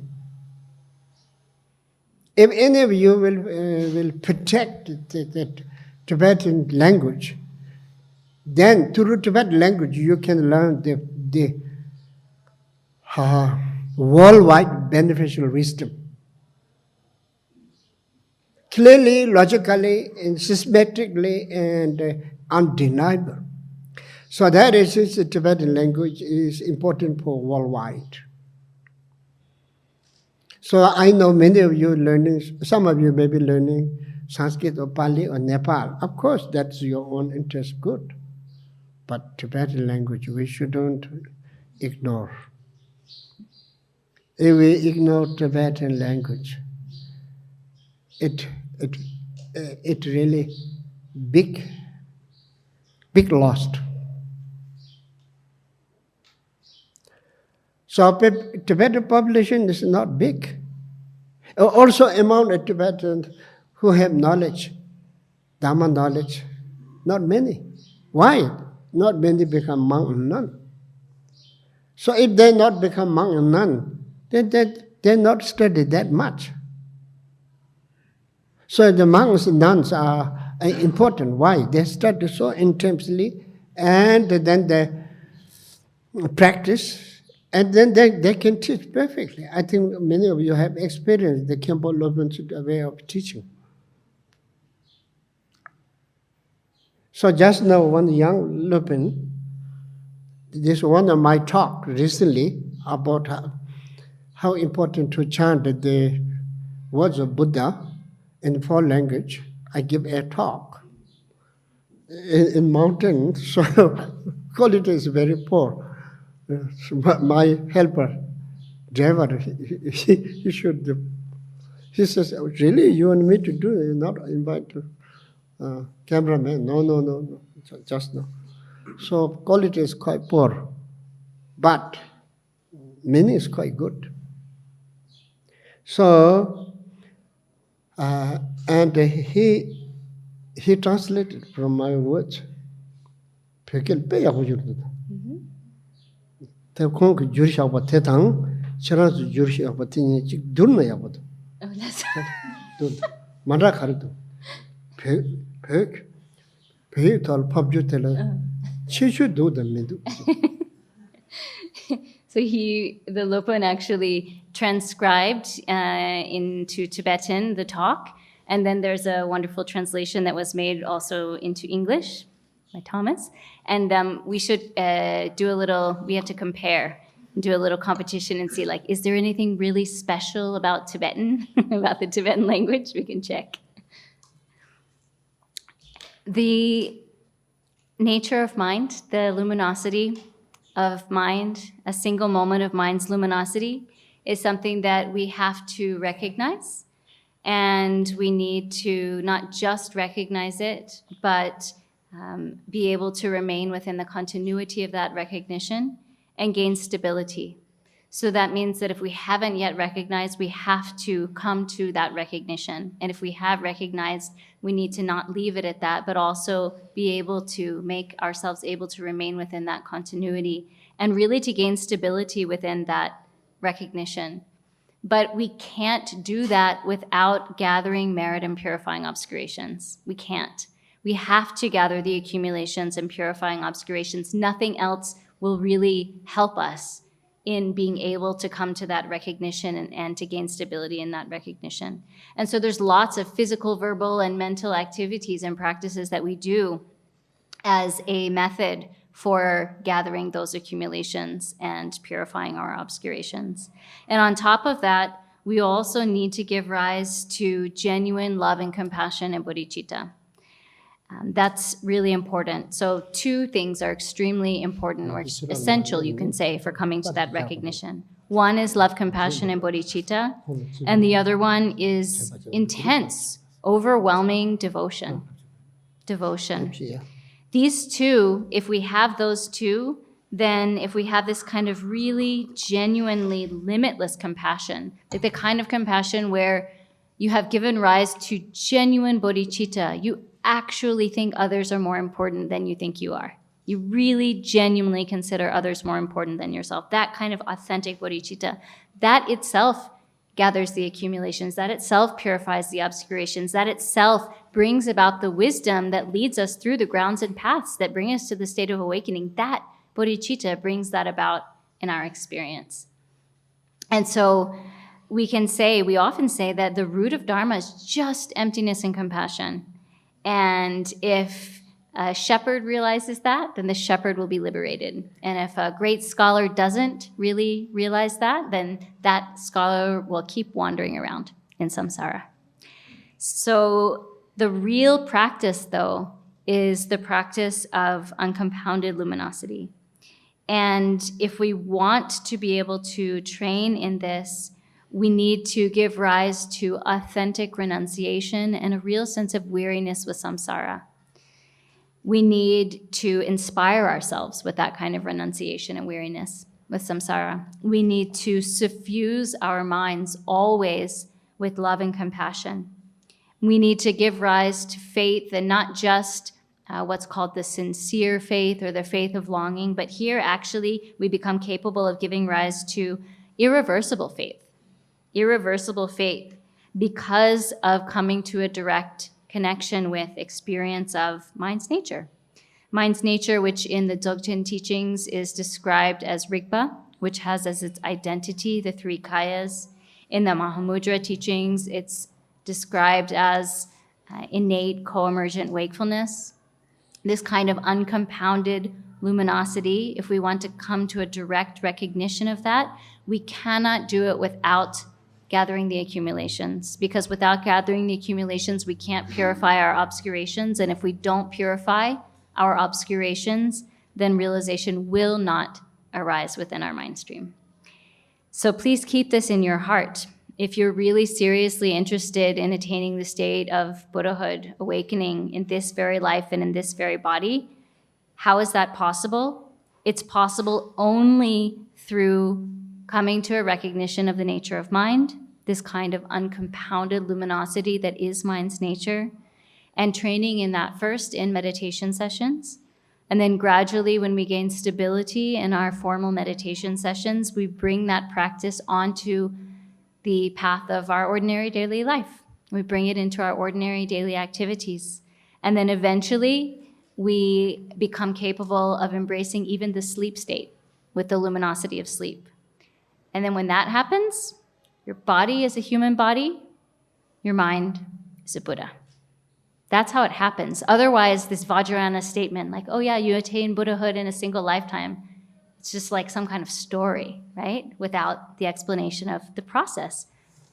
If any of you will protect the Tibetan language, then through Tibetan language you can learn the worldwide beneficial wisdom. Clearly, logically, and systematically, and undeniable. So that is the Tibetan language is important for worldwide. So I know many of you learning, some of you may be learning Sanskrit or Pali or Nepal. Of course, that's your own interest, good. But Tibetan language, we shouldn't ignore. If we ignore Tibetan language, it really big lost. So Tibetan population is not big. Also among the Tibetans who have knowledge, Dharma knowledge, not many. Why? Not many become monk and nun. So if they not become monk and nun, then they not study that much. So the monks and nuns are important. Why? They study so intensely, and then they practice, and then they can teach perfectly. I think many of you have experienced the Khenpo Lobin's way of teaching. So just now, one young Lubin, this is one of my talk recently about how important to chant the words of Buddha in foreign language. I give a talk in mountains, so quality is very poor. My helper, driver, he should. He says, "Really, you want me to do it? Not invite cameraman? No, just no." So quality is quite poor, but meaning is quite good. So, and he translated from my words. Oh, that's tall pubjutela. She should do the middle. So the Lopan actually transcribed into Tibetan the talk, and then there's a wonderful translation that was made also into English by Thomas. And we should we have to compare, do a little competition and see, like, is there anything really special about Tibetan, about the Tibetan language? We can check. The nature of mind, the luminosity of mind, a single moment of mind's luminosity, is something that we have to recognize. And we need to not just recognize it, but be able to remain within the continuity of that recognition and gain stability. So that means that if we haven't yet recognized, we have to come to that recognition. And if we have recognized, we need to not leave it at that, but also be able to make ourselves able to remain within that continuity and really to gain stability within that recognition. But we can't do that without gathering merit and purifying obscurations. We can't. We have to gather the accumulations and purifying obscurations. Nothing else will really help us in being able to come to that recognition and to gain stability in that recognition. And so there's lots of physical, verbal, and mental activities and practices that we do as a method for gathering those accumulations and purifying our obscurations. And on top of that, we also need to give rise to genuine love and compassion and bodhicitta. That's really important. So two things are extremely important or essential, you can say, for coming to that recognition. One is love, compassion, and bodhicitta, and the other one is intense, overwhelming devotion. Devotion. These two, if we have those two, then if we have this kind of really genuinely limitless compassion, like the kind of compassion where you have given rise to genuine bodhicitta, you actually think others are more important than you think you are. You really genuinely consider others more important than yourself. That kind of authentic bodhicitta, that itself gathers the accumulations, that itself purifies the obscurations, that itself brings about the wisdom that leads us through the grounds and paths that bring us to the state of awakening. That bodhicitta brings that about in our experience. And so we often say that the root of Dharma is just emptiness and compassion. And if a shepherd realizes that, then the shepherd will be liberated. And if a great scholar doesn't really realize that, then that scholar will keep wandering around in samsara. So the real practice, though, is the practice of uncompounded luminosity. And if we want to be able to train in this, we need to give rise to authentic renunciation and a real sense of weariness with samsara. We need to inspire ourselves with that kind of renunciation and weariness with samsara. We need to suffuse our minds always with love and compassion. We need to give rise to faith, and not just what's called the sincere faith or the faith of longing, but here actually we become capable of giving rise to irreversible faith. Irreversible faith because of coming to a direct connection with experience of mind's nature. Mind's nature, which in the Dzogchen teachings is described as Rigpa, which has as its identity the three kayas. In the Mahamudra teachings, it's described as innate co-emergent wakefulness. This kind of uncompounded luminosity, if we want to come to a direct recognition of that, we cannot do it without gathering the accumulations, because without gathering the accumulations, we can't purify our obscurations. And if we don't purify our obscurations, then realization will not arise within our mind stream. So please keep this in your heart. If you're really seriously interested in attaining the state of Buddhahood, awakening in this very life and in this very body, how is that possible? It's possible only through coming to a recognition of the nature of mind, this kind of uncompounded luminosity that is mind's nature, and training in that first in meditation sessions. And then gradually, when we gain stability in our formal meditation sessions, we bring that practice onto the path of our ordinary daily life. We bring it into our ordinary daily activities. And then eventually, we become capable of embracing even the sleep state with the luminosity of sleep. And then when that happens, your body is a human body, your mind is a Buddha. That's how it happens. Otherwise, this Vajrayana statement, like, oh yeah, you attain Buddhahood in a single lifetime, it's just like some kind of story, right? Without the explanation of the process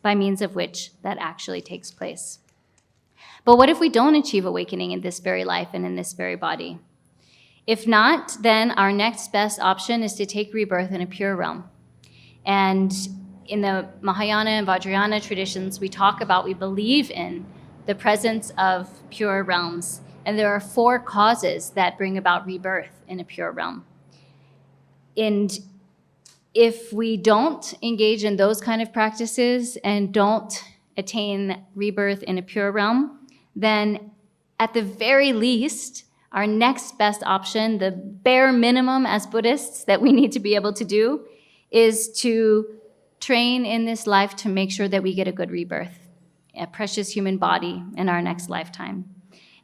by means of which that actually takes place. But what if we don't achieve awakening in this very life and in this very body? If not, then our next best option is to take rebirth in a pure realm. And in the Mahayana and Vajrayana traditions, we believe in the presence of pure realms. And there are 4 causes that bring about rebirth in a pure realm. And if we don't engage in those kind of practices and don't attain rebirth in a pure realm, then at the very least, our next best option, the bare minimum as Buddhists that we need to be able to do, is to train in this life to make sure that we get a good rebirth, a precious human body in our next lifetime.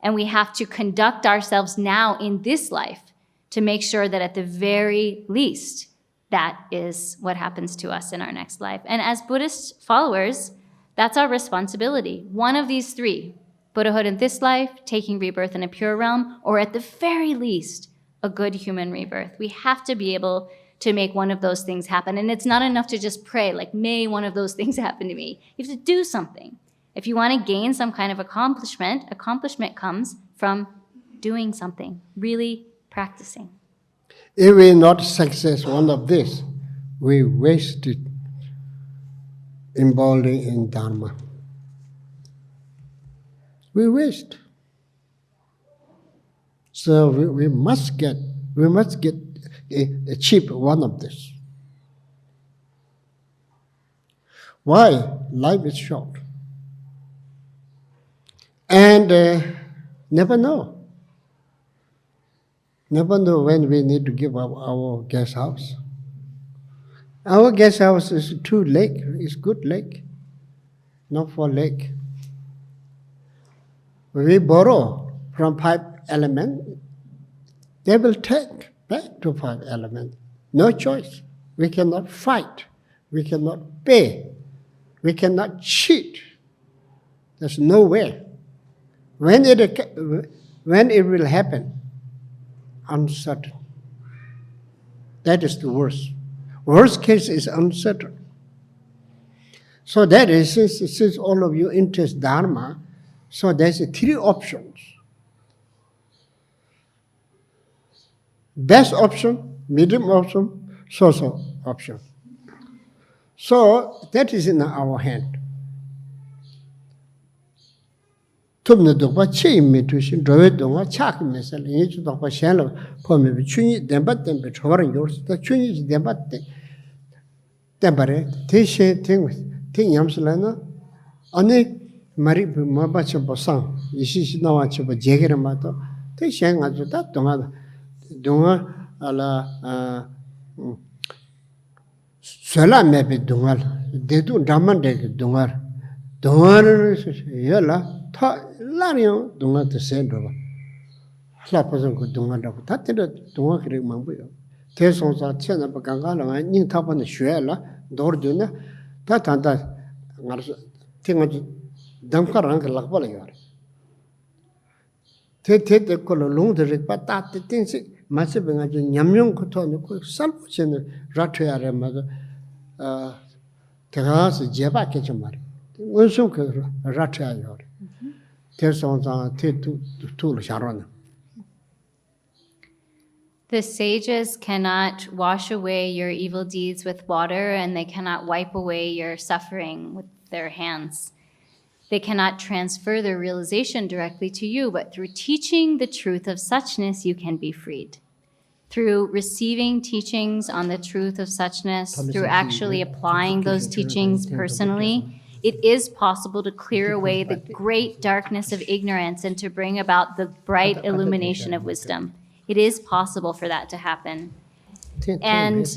And we have to conduct ourselves now in this life to make sure that at the very least, that is what happens to us in our next life. And as Buddhist followers, that's our responsibility. One of these 3, Buddhahood in this life, taking rebirth in a pure realm, or at the very least, a good human rebirth. We have to be able to make one of those things happen. And it's not enough to just pray, like, may one of those things happen to me. You have to do something. If you want to gain some kind of accomplishment comes from doing something, really practicing. If we not success one of this, we wasted embodying in Dharma. We waste. So we must achieve one of this. Why? Life is short. And never know. Never know when we need to give up our guest house. Our guest house is 2 lake, it's good lake, not 4 lake. We borrow from 5 elements, they will take back to 5 elements. No choice. We cannot fight. We cannot pay. We cannot cheat. There's no way. When it will happen, uncertain. That is the worst. Worst case is uncertain. So that is, since all of you interest Dharma, so there's 3 options. Best option, medium option, so-so option. So that is in our hand. tumne dokpa che ime tushin, drowe dongwa chak mesal, inye chu dokpa shenla po mebe, chunyi denpa tenpe chobaran yorsi, ta chunyi chi denpa tenpa re, te shen ten yamsila na, ane mari maba chenpo sang, ishi shi nawa chenpo jegera mato, te shen nga chu ta dongwa ala suela mebe dongwa, dedu Dharma deke dongwa, yola, 타 라리오 동아도 센도바 라파선 그 동아라고 다들 동아 그래 망보요 대송사 천나 바강가라 닝 타번에 쉬어라 노르드네 다 단다 알아서 팅어지 담카랑 그 락발이요 테테테 콜로 롱드르 빠따 띵시 마스뱅아 좀 냠용 것도 놓고 살포체는 라트야레 마도 대가서 제바케 좀 말이 원수 그 라트야요 The sages cannot wash away your evil deeds with water, and they cannot wipe away your suffering with their hands. They cannot transfer their realization directly to you, but through teaching the truth of suchness, you can be freed. Through receiving teachings on the truth of suchness, through actually applying those teachings personally, it is possible to clear away the great darkness of ignorance and to bring about the bright illumination of wisdom. It is possible for that to happen. And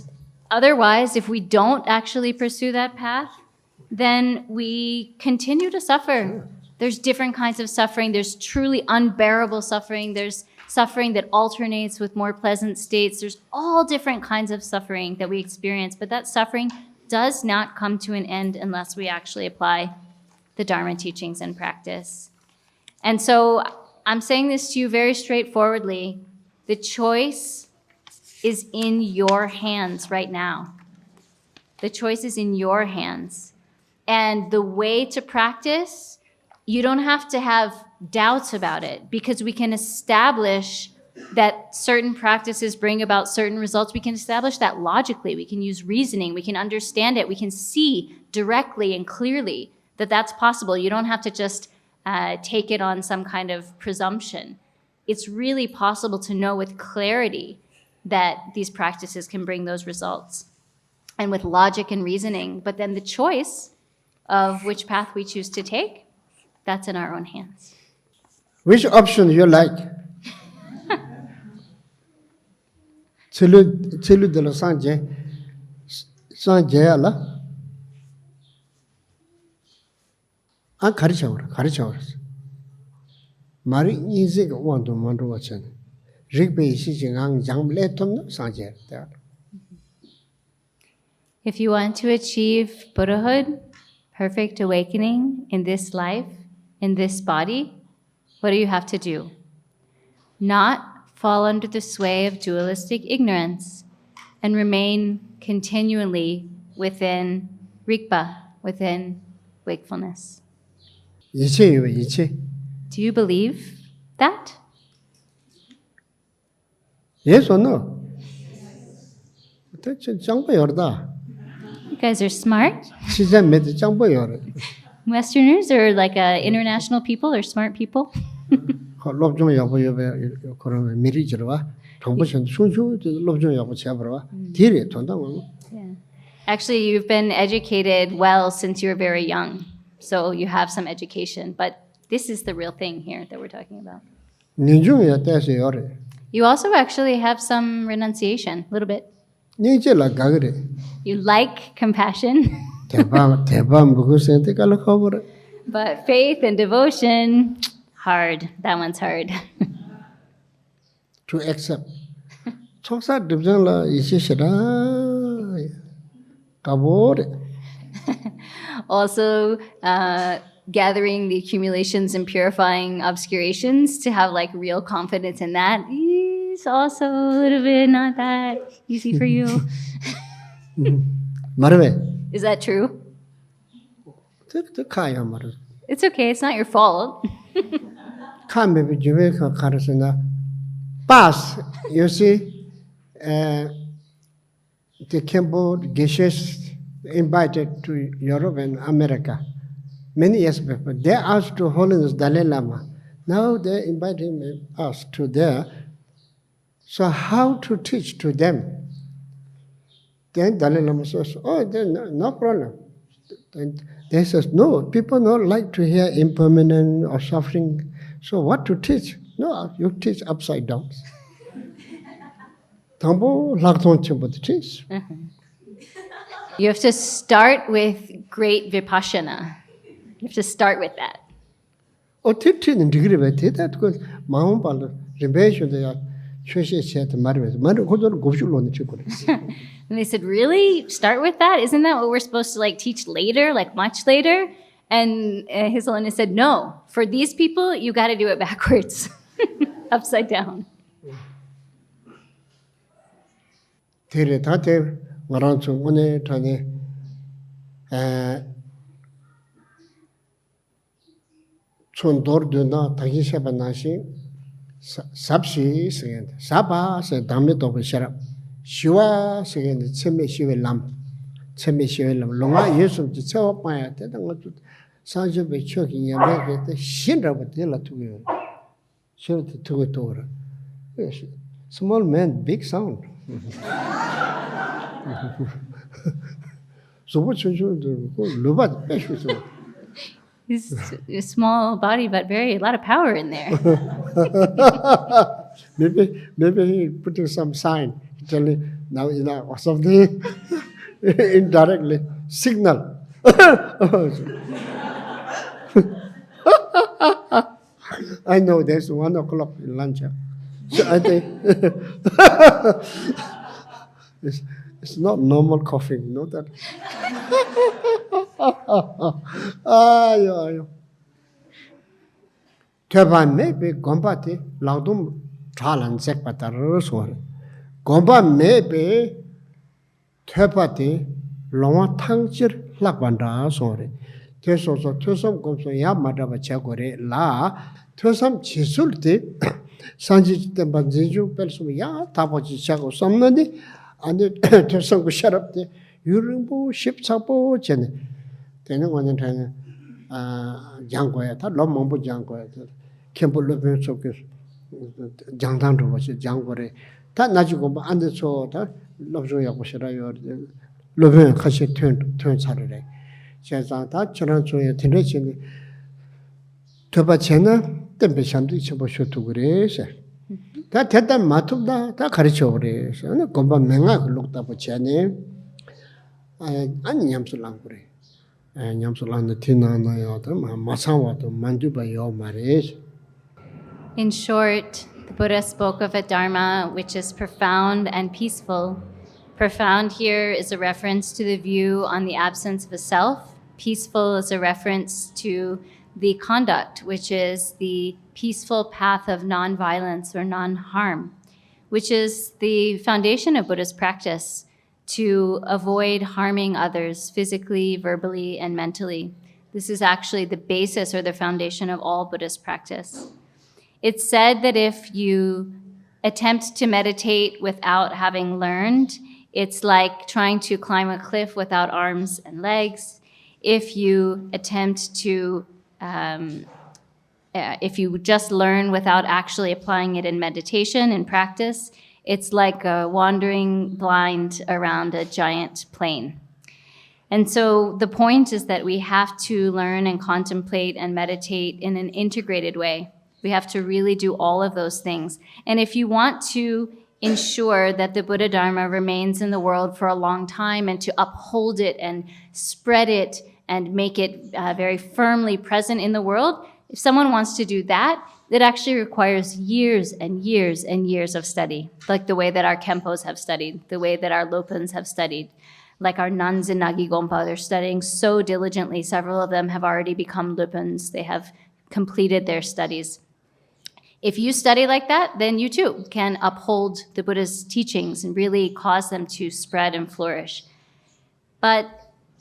otherwise, if we don't actually pursue that path, then we continue to suffer. There's different kinds of suffering. There's truly unbearable suffering. There's suffering that alternates with more pleasant states. There's all different kinds of suffering that we experience, but that suffering does not come to an end unless we actually apply the Dharma teachings and practice. And so I'm saying this to you very straightforwardly. The choice is in your hands right now. The choice is in your hands. And the way to practice, you don't have to have doubts about it, because we can establish that certain practices bring about certain results. We can establish that logically. We can use reasoning. We can understand it. We can see directly and clearly that that's possible. You don't have to just take it on some kind of presumption. It's really possible to know with clarity that these practices can bring those results, and with logic and reasoning. But then the choice of which path we choose to take, that's in our own hands. Which option you like? Chilu de la Sanje ala. An Karichawar. Mari Nizig want to Mandruachan. Rigby Sijing Ang Jang Letum Sanje. If you want to achieve Buddhahood, perfect awakening in this life, in this body, what do you have to do? Not fall under the sway of dualistic ignorance and remain continually within Rigpa, within wakefulness. Do you believe that? Yes or no? You guys are smart. Westerners Westerners are like international people or smart people. Yeah. Actually, you've been educated well since you were very young. So you have some education. But this is the real thing here that we're talking about. You also actually have some renunciation, a little bit. You like compassion. But faith and devotion, hard. That one's hard. To accept. Also, gathering the accumulations and purifying obscurations to have like real confidence in that is also a little bit not that easy for you. Is that true? It's okay. It's not your fault. Pass, you see, the Kempo Geshes invited to Europe and America many years before. They asked to Holiness Dalai Lama. Now they invite us to there. So how to teach to them? Then Dalai Lama says, oh, then no problem. And they says, no, people don't like to hear impermanence or suffering. So what to teach? No, you teach upside down. You have to start with great vipassana. You have to start with that. And they said, really? Start with that? Isn't that what we're supposed to like teach later, like much later? And His Holiness said, no, for these people, you got to do it backwards, upside down. Shiva saying the Cheme Shiva Lam, Cheme Shiva Lam, Longa Yusuf, the Chow Paya, Sanjo be Chokyi, and the Shinra with Dilla to you. Show it to it over. Small man, big sound. So what should you do? Lubat. He's a small body, but a lot of power in there. maybe he putting some sign. Tell me now or something indirectly signal. I know there's 1 o'clock in lunch. So I think it's not normal coughing, you know that. 아유. 퇴반매 배 곰바티 라우동 잘안 색바다를 소리. 곰바매 배 퇴바티 롱와 탕질 락반다 소리. 퇴소소 퇴섬 곰소 야마다바 차고레 라 퇴섬 지술때 산지 때 반지주 뺄수 야 다보지 차고 섬는데 아니 퇴섬 그 샤랍때 유릉보 14보 전에 되는 거는 되는 장고야 다 너무 장고야 캠블로 배우고 장단도 뭐지 장고래 다 나지고 뭐 안돼서 다 러브조하고 싫어요 러브 같이 튼 차례래 제가 다 저런 쪽에 들으시니 더바체나 땜배샴도 있어보셔도 그래서 다 대단 맞다 다 가르쳐 그래서 건반 맹아 글록다 보지네 아니 냠술랑 그래 냠술랑 티나나요 마상와도 만주바요 말이지. In short, the Buddha spoke of a Dharma which is profound and peaceful. Profound here is a reference to the view on the absence of a self. Peaceful is a reference to the conduct, which is the peaceful path of non-violence or non-harm, which is the foundation of Buddha's practice, to avoid harming others physically, verbally, and mentally. This is actually the basis or the foundation of all Buddhist practice. It's said that if you attempt to meditate without having learned, it's like trying to climb a cliff without arms and legs. If you attempt to, if you just learn without actually applying it in meditation and practice, it's like wandering blind around a giant plain. And so the point is that we have to learn and contemplate and meditate in an integrated way. We have to really do all of those things. And if you want to ensure that the Buddha Dharma remains in the world for a long time and to uphold it and spread it and make it very firmly present in the world, if someone wants to do that, it actually requires years and years and years of study, like the way that our Khenpos have studied, the way that our Lopans have studied, like our nuns in Nagi Gompa, they're studying so diligently. Several of them have already become Lopans. They have completed their studies. If you study like that, then you too can uphold the Buddha's teachings and really cause them to spread and flourish. But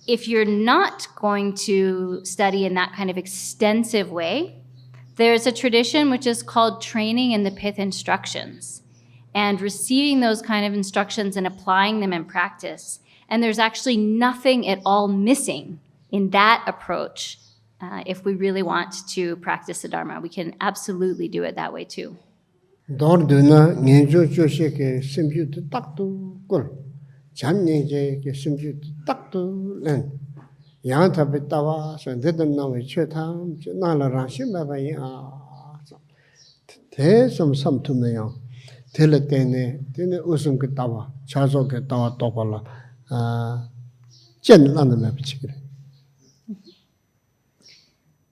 if you're not going to study in that kind of extensive way, there's a tradition which is called training in the pith instructions and receiving those kind of instructions and applying them in practice. And there's actually nothing at all missing in that approach. If we really want to practice the Dharma, we can absolutely do it that way too. 도르드나 년조 조시게 심주도 딱도 꼴 잠년제게 심주도 딱도 len 양타베 따와 선대든 나왜 최탐 나라랑 심바바이 대좀 섬투네요 될 때네 되네 우선 그 따와 자석에 따와 또발라 젠란데 비치기래.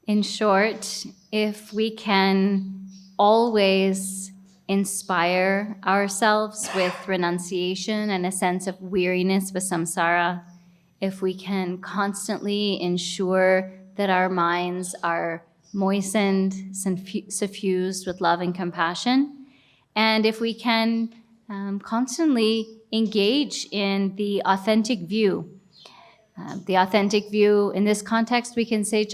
In short, if we can always inspire ourselves with renunciation and a sense of weariness with samsara, if we can constantly ensure that our minds are moistened, suffused with love and compassion, and if we can constantly engage in the authentic view. The authentic view, in this context, we can say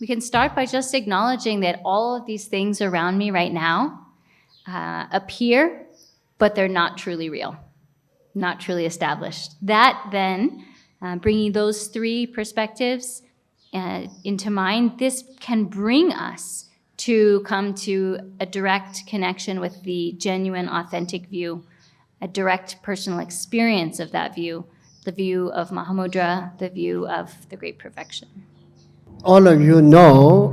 we can start by just acknowledging that all of these things around me right now appear, but they're not truly real, not truly established. That then, bringing those three perspectives into mind, this can bring us to come to a direct connection with the genuine, authentic view, a direct personal experience of that view, the view of Mahamudra, the view of the Great Perfection. All of you know,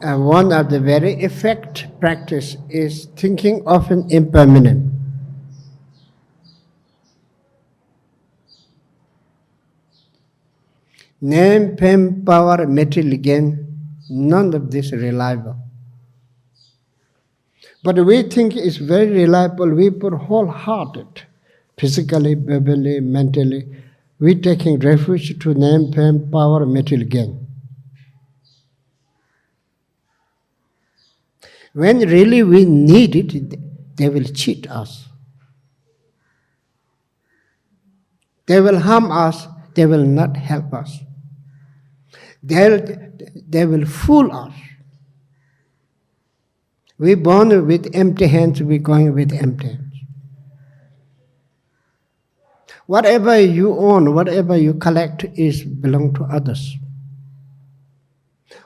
one of the very effective practice is thinking of an impermanent. Name, fame, power, material gain, none of this reliable. But we think it's very reliable. We put wholehearted, physically, verbally, mentally. We taking refuge to name, fame, power, material gain. When really we need it, they will cheat us. They will harm us. They will not help us. They will fool us. We're born with empty hands, we're going with empty hands. Whatever you own, whatever you collect is belong to others.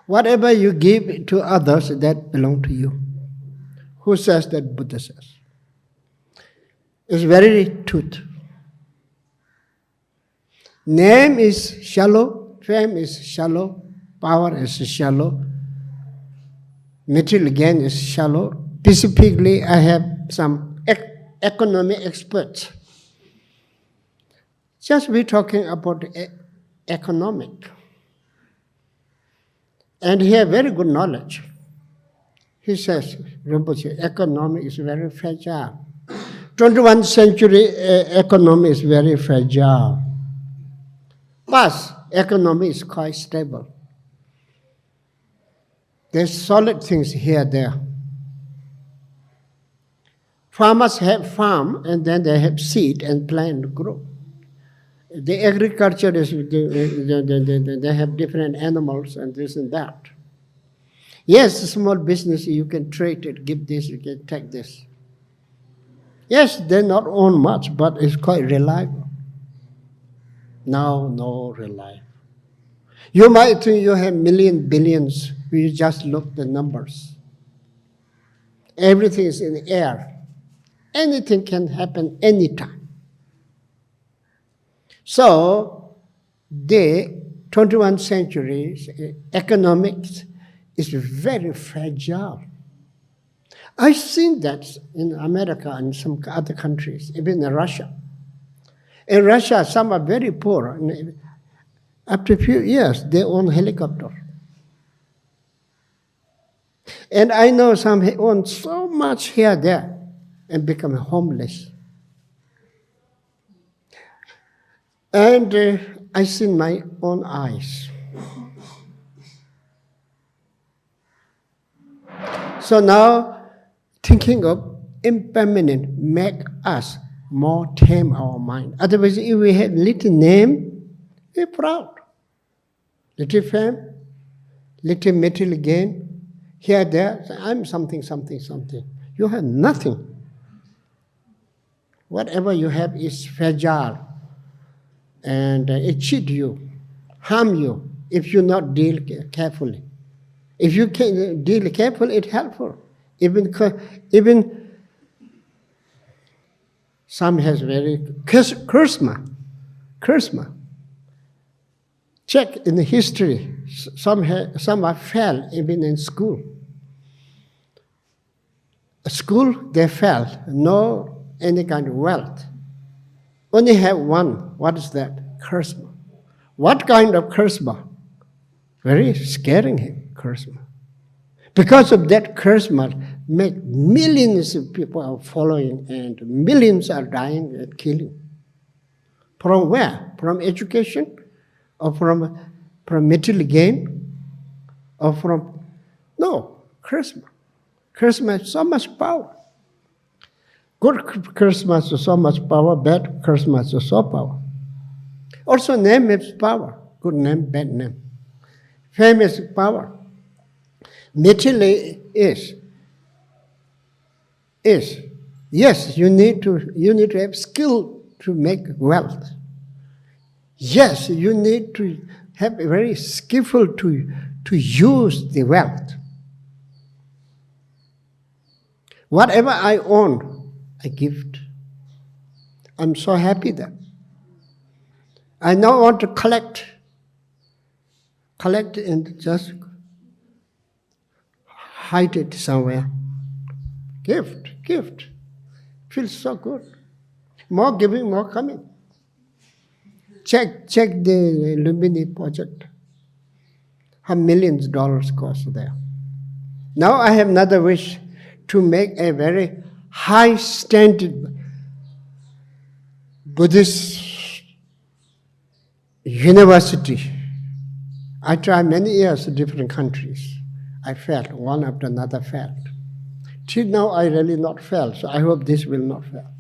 Whatever you give to others, that belong to you. Who says that? Buddha says. It's very truth. Name is shallow, fame is shallow, power is shallow, material gain is shallow. Specifically, I have some economic experts. Just we're talking about economic. And he has very good knowledge. He says, Rinpoche, economy is very fragile. 21st century economy is very fragile. Past economy is quite stable. There's solid things here, there. Farmers have farm, and then they have seed and plant grow. The agriculture is, they have different animals and this and that. Yes, small business, you can trade it, give this, you can take this. Yes, they not own much, but it's quite reliable. Now, no reliable. You might think you have millions, billions, you just look at the numbers. Everything is in the air. Anything can happen anytime. So, the 21st century economics is very fragile. I've seen that in America and some other countries, even in Russia. In Russia, some are very poor. After a few years, they own helicopter. And I know some own so much here, there, and become homeless. And I see my own eyes. So now, thinking of impermanence make us more tame our mind. Otherwise, if we have little name, we're proud. Little fame, little material gain, here, there, I'm something, something, something. You have nothing. Whatever you have is fragile. And it cheat you, harm you, if you not deal carefully. If you can deal carefully, it's helpful. Even some has very charisma. Check in the history. Some are fell even in school. A school they fell, no any kind of wealth. Only have one. What is that? Charisma. What kind of charisma? Very scaring him, charisma. Because of that charisma, make millions of people are following and millions are dying and killing. From where? From education? Or from material gain? Or from... No, charisma. Charisma has so much power. Good charisma has so much power, bad charisma has so power. Also name has power. Good name, bad name. Fame is power. Materially is. Yes, you need to have skill to make wealth. Yes, you need to have very skillful to use the wealth. Whatever I own, I give it. I'm so happy that. I now want to collect and just hide it somewhere. Gift. Feels so good. More giving, more coming. check the Lumbini project. How millions of dollars cost there. Now I have another wish to make a very high standard Buddhist university. I tried many years in different countries. I failed, one after another failed. Till now I really not failed, so I hope this will not fail.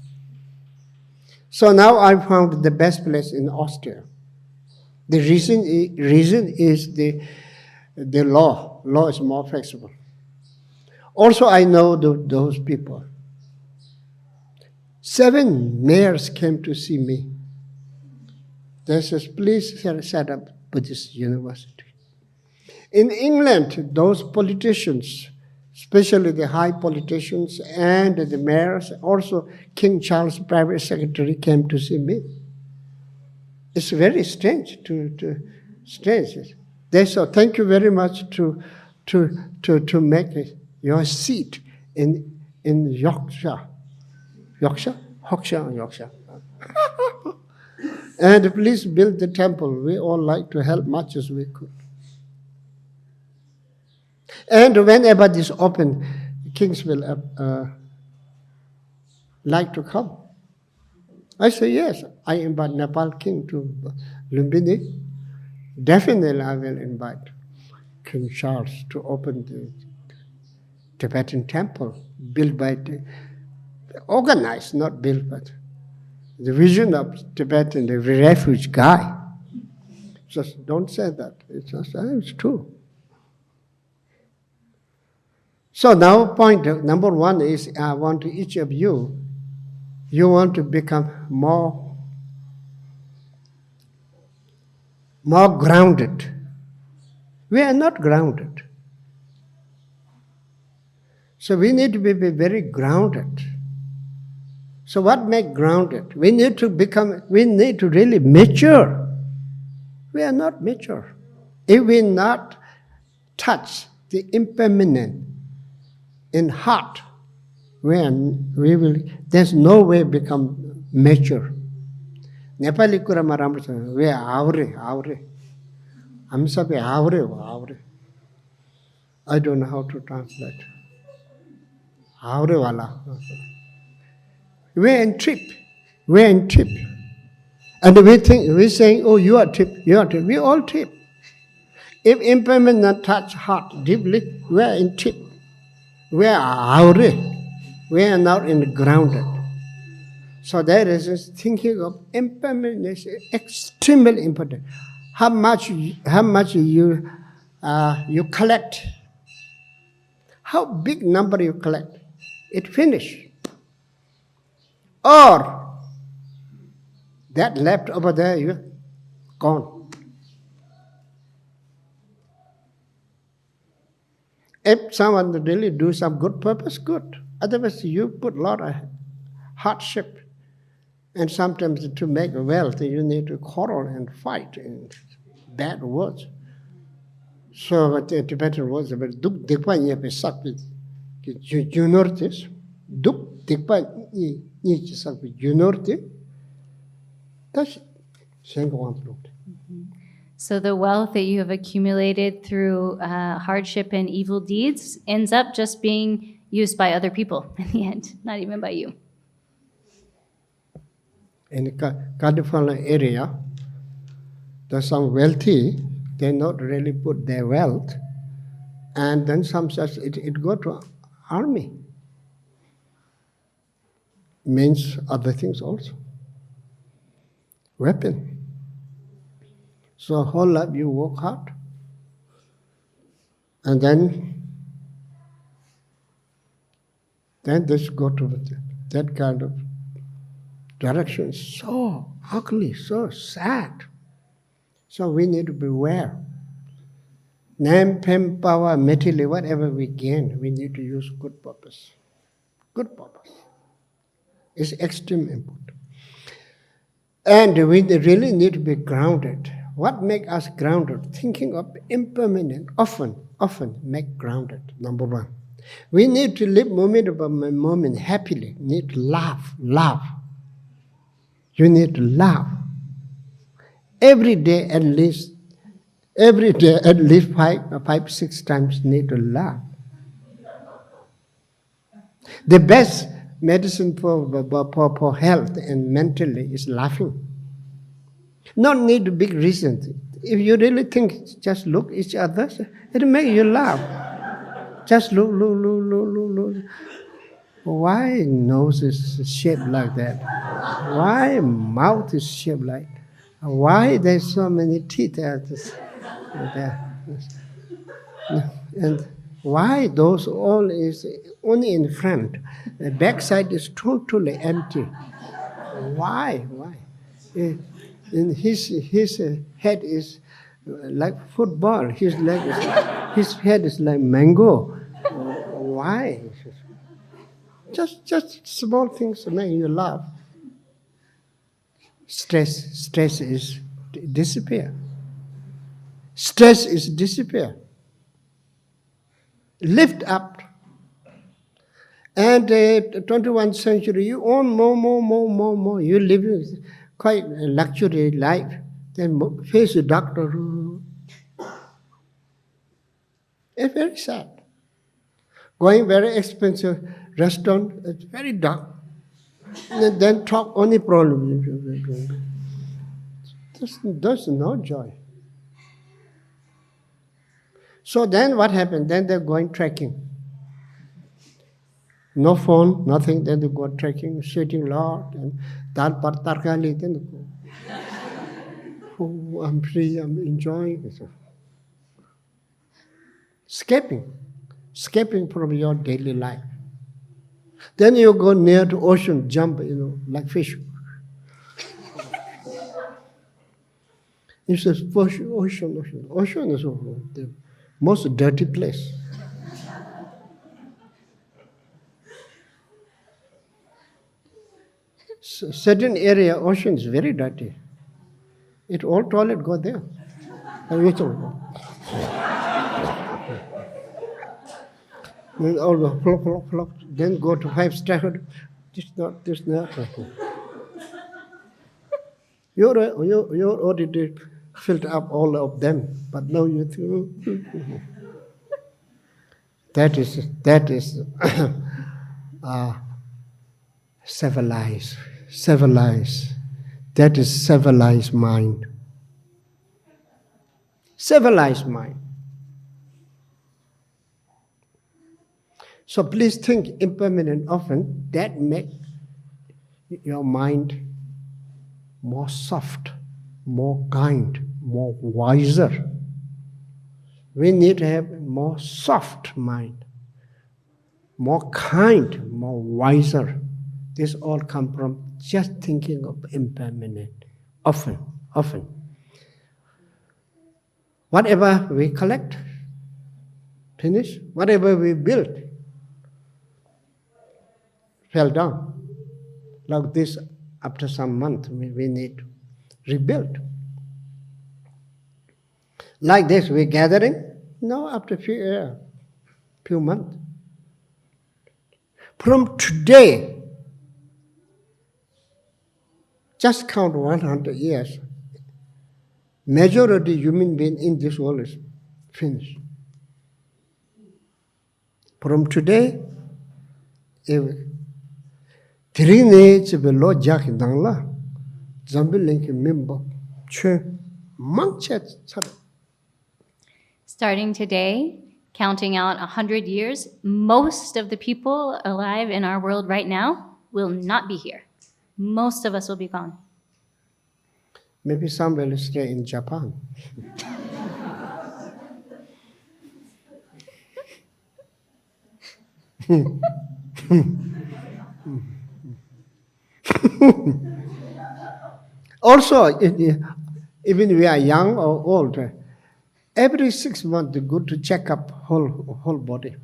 So now I found the best place in Austria. The reason is the law. Law is more flexible. Also, I know those people. 7 mayors came to see me. They said, please set up Buddhist university. In England, those politicians, especially the high politicians and the mayors, also King Charles' private secretary came to see me. It's very strange strange. They said, thank you very much to make your seat in Yorkshire. Yorkshire. And please build the temple. We all like to help much as we could. And whenever this open, kings will like to come. I say, yes, I invite Nepal king to Lumbini. Definitely I will invite King Charles to open the Tibetan temple, built by, organized, not built, but the vision of Tibetan, the refuge guy. Just don't say that. It's true. So now point number 1 is I want to each of you want to become more grounded. We are not grounded. So we need to be very grounded. So what makes grounded? We need to really mature. We are not mature. If we not touch the impermanent in heart, there's no way become mature. Nepali kurama राम्रो छ we aure हामी सबै aure I don't know how to translate aure wala we're in trip and we're saying, oh, you are trip we all trip. If impermanent touch heart deeply, we are in trip. We are aure. We are not in grounded. So there is this thinking of impermanence is extremely important. How much you collect, how big number you collect, it finish. Or that left over there, you're gone. If someone really do some good purpose, good. Otherwise, you put a lot of hardship. And sometimes to make wealth, you need to quarrel and fight in bad words. So what the Tibetan words are, duk dikpa nye pe sakpi junortis, duk dikpa nye sakpi junorti, that's Shenguan. So the wealth that you have accumulated through hardship and evil deeds ends up just being used by other people in the end, not even by you. In the California area, there's some wealthy, they not really put their wealth, and then some says it go to army. Means other things also. Weapon. So whole life you work hard, and then this go to that kind of direction. So ugly, so sad. So we need to beware. Name, fame, power, materially, whatever we gain, we need to use good purpose. Good purpose. It's extremely important. And we really need to be grounded. What makes us grounded? Thinking of impermanent often make grounded, number 1. We need to live moment by moment happily. Need to laugh. You need to laugh. Every day at least 5, 6 times need to laugh. The best medicine for health and mentally is laughing. Not need a big reason. If you really think, just look each other, it'll make you laugh. Just look. Why nose is shaped like that? Why mouth is shaped like? Why there's so many teeth there? And why those all is only in front? The backside is totally empty. Why? And his head is like football. His head is like mango. Why? Just small things make you laugh. Stress is disappear. Stress is disappear. Lift up. And 21st century, you own more. You live quite a luxury life. Then face a doctor. It's very sad. Going very expensive restaurant, it's very dark. And then talk only problem. There's no joy. So then what happened? Then they're going trekking. No phone, nothing. Then they go trekking, sitting lot, and tarkali. Then they go. Oh, I'm free. I'm enjoying it. Escaping from your daily life. Then you go near to ocean, jump, like fish. It's a ocean. Ocean is the most dirty place. Certain area, ocean is very dirty. It all toilet go there. Then all the flop. Then go to 5-star. This not. You already filled up all of them, but now you do. That is civilized. That is civilized mind. Civilized mind. So please think impermanent often. That make your mind more soft, more kind, more wiser. We need to have a more soft mind, more kind, more wiser. This all comes from just thinking of impermanent often. Whatever we collect, finish. Whatever we build, fell down. Like this, after some month, we need to rebuild. Like this, we're gathering. No, after few months. From today, just count 100 years. Majority human being in this world is finished. From today, Trinage below Jack Dangla, Zambilink Mimbo, Che, Manchet. Starting today, counting out 100 years, most of the people alive in our world right now will not be here. Most of us will be gone. Maybe some will stay in Japan. Also, even we are young or old, every 6 months good to check up whole body.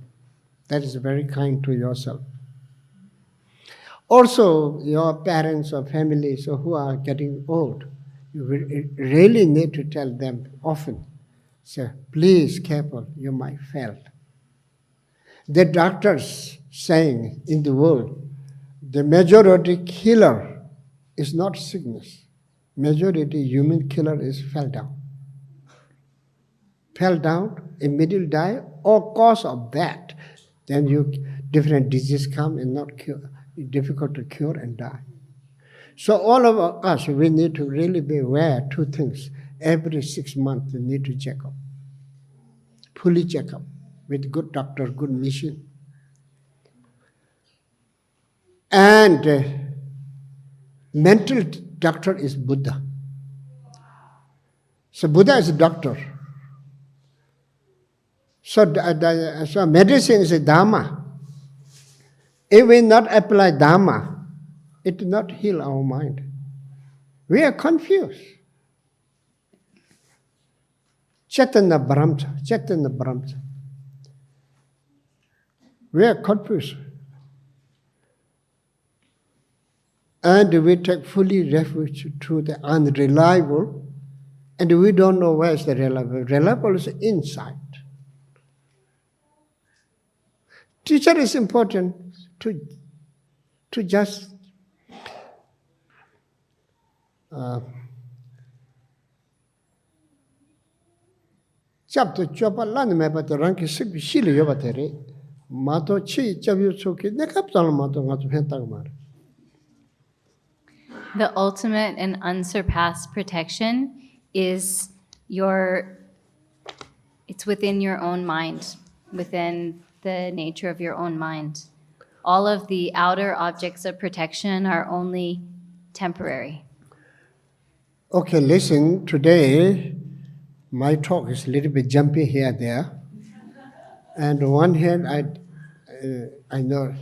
That is very kind to yourself. Also, your parents or families who are getting old, you really need to tell them often, say, please careful, you might fail. The doctors saying in the world, the majority killer is not sickness, majority human killer is fell down. Fell down, immediately die, or cause of that, then different disease come and not cure, difficult to cure and die. So all of us, we need to really be aware two things. Every 6 months, we need to check up, fully check up with good doctor, good mission. And mental doctor is Buddha. So Buddha is a doctor. So medicine is a Dharma. If we not apply Dharma, it will not heal our mind. We are confused. Chaitanya Brahmcha. We are confused. And we take fully refuge to the unreliable, and we don't know where is the reliable. Reliable is inside. Teacher is important to just chapter chopa lan me but rank sip shili yobatere mato chi chabyu choki ne kaptal mato ngatu phentag mar. The ultimate and unsurpassed protection is it's within your own mind, within the nature of your own mind. All of the outer objects of protection are only temporary. Okay, listen, today my talk is a little bit jumpy here and there. And on one hand, I know,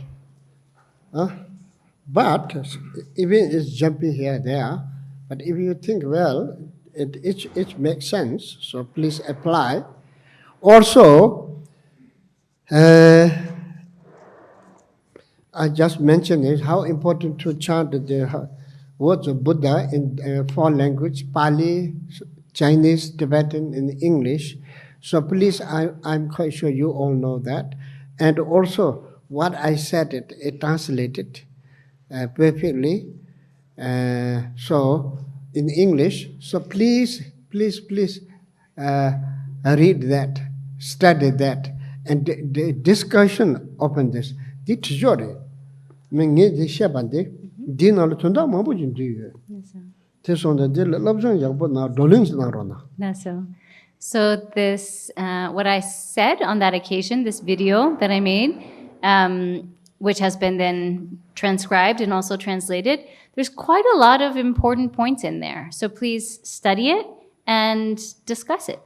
but even it's jumpy here and there, but if you think well, it makes sense, so please apply. Also, I just mentioned it, how important to chant the words of Buddha in 4 languages, Pali, Chinese, Tibetan, and English. So please, I'm quite sure you all know that. And also, what I said, it translated perfectly. So, in English. So please read that, study that, and the discussion upon this. Di tijore, mengi di shebande, di nalu tunda mabu jindu. Tesonda di labzang yakbo na dolings na rona. So this, what I said on that occasion, this video that I made, which has been then transcribed and also translated, there's quite a lot of important points in there. So please study it and discuss it.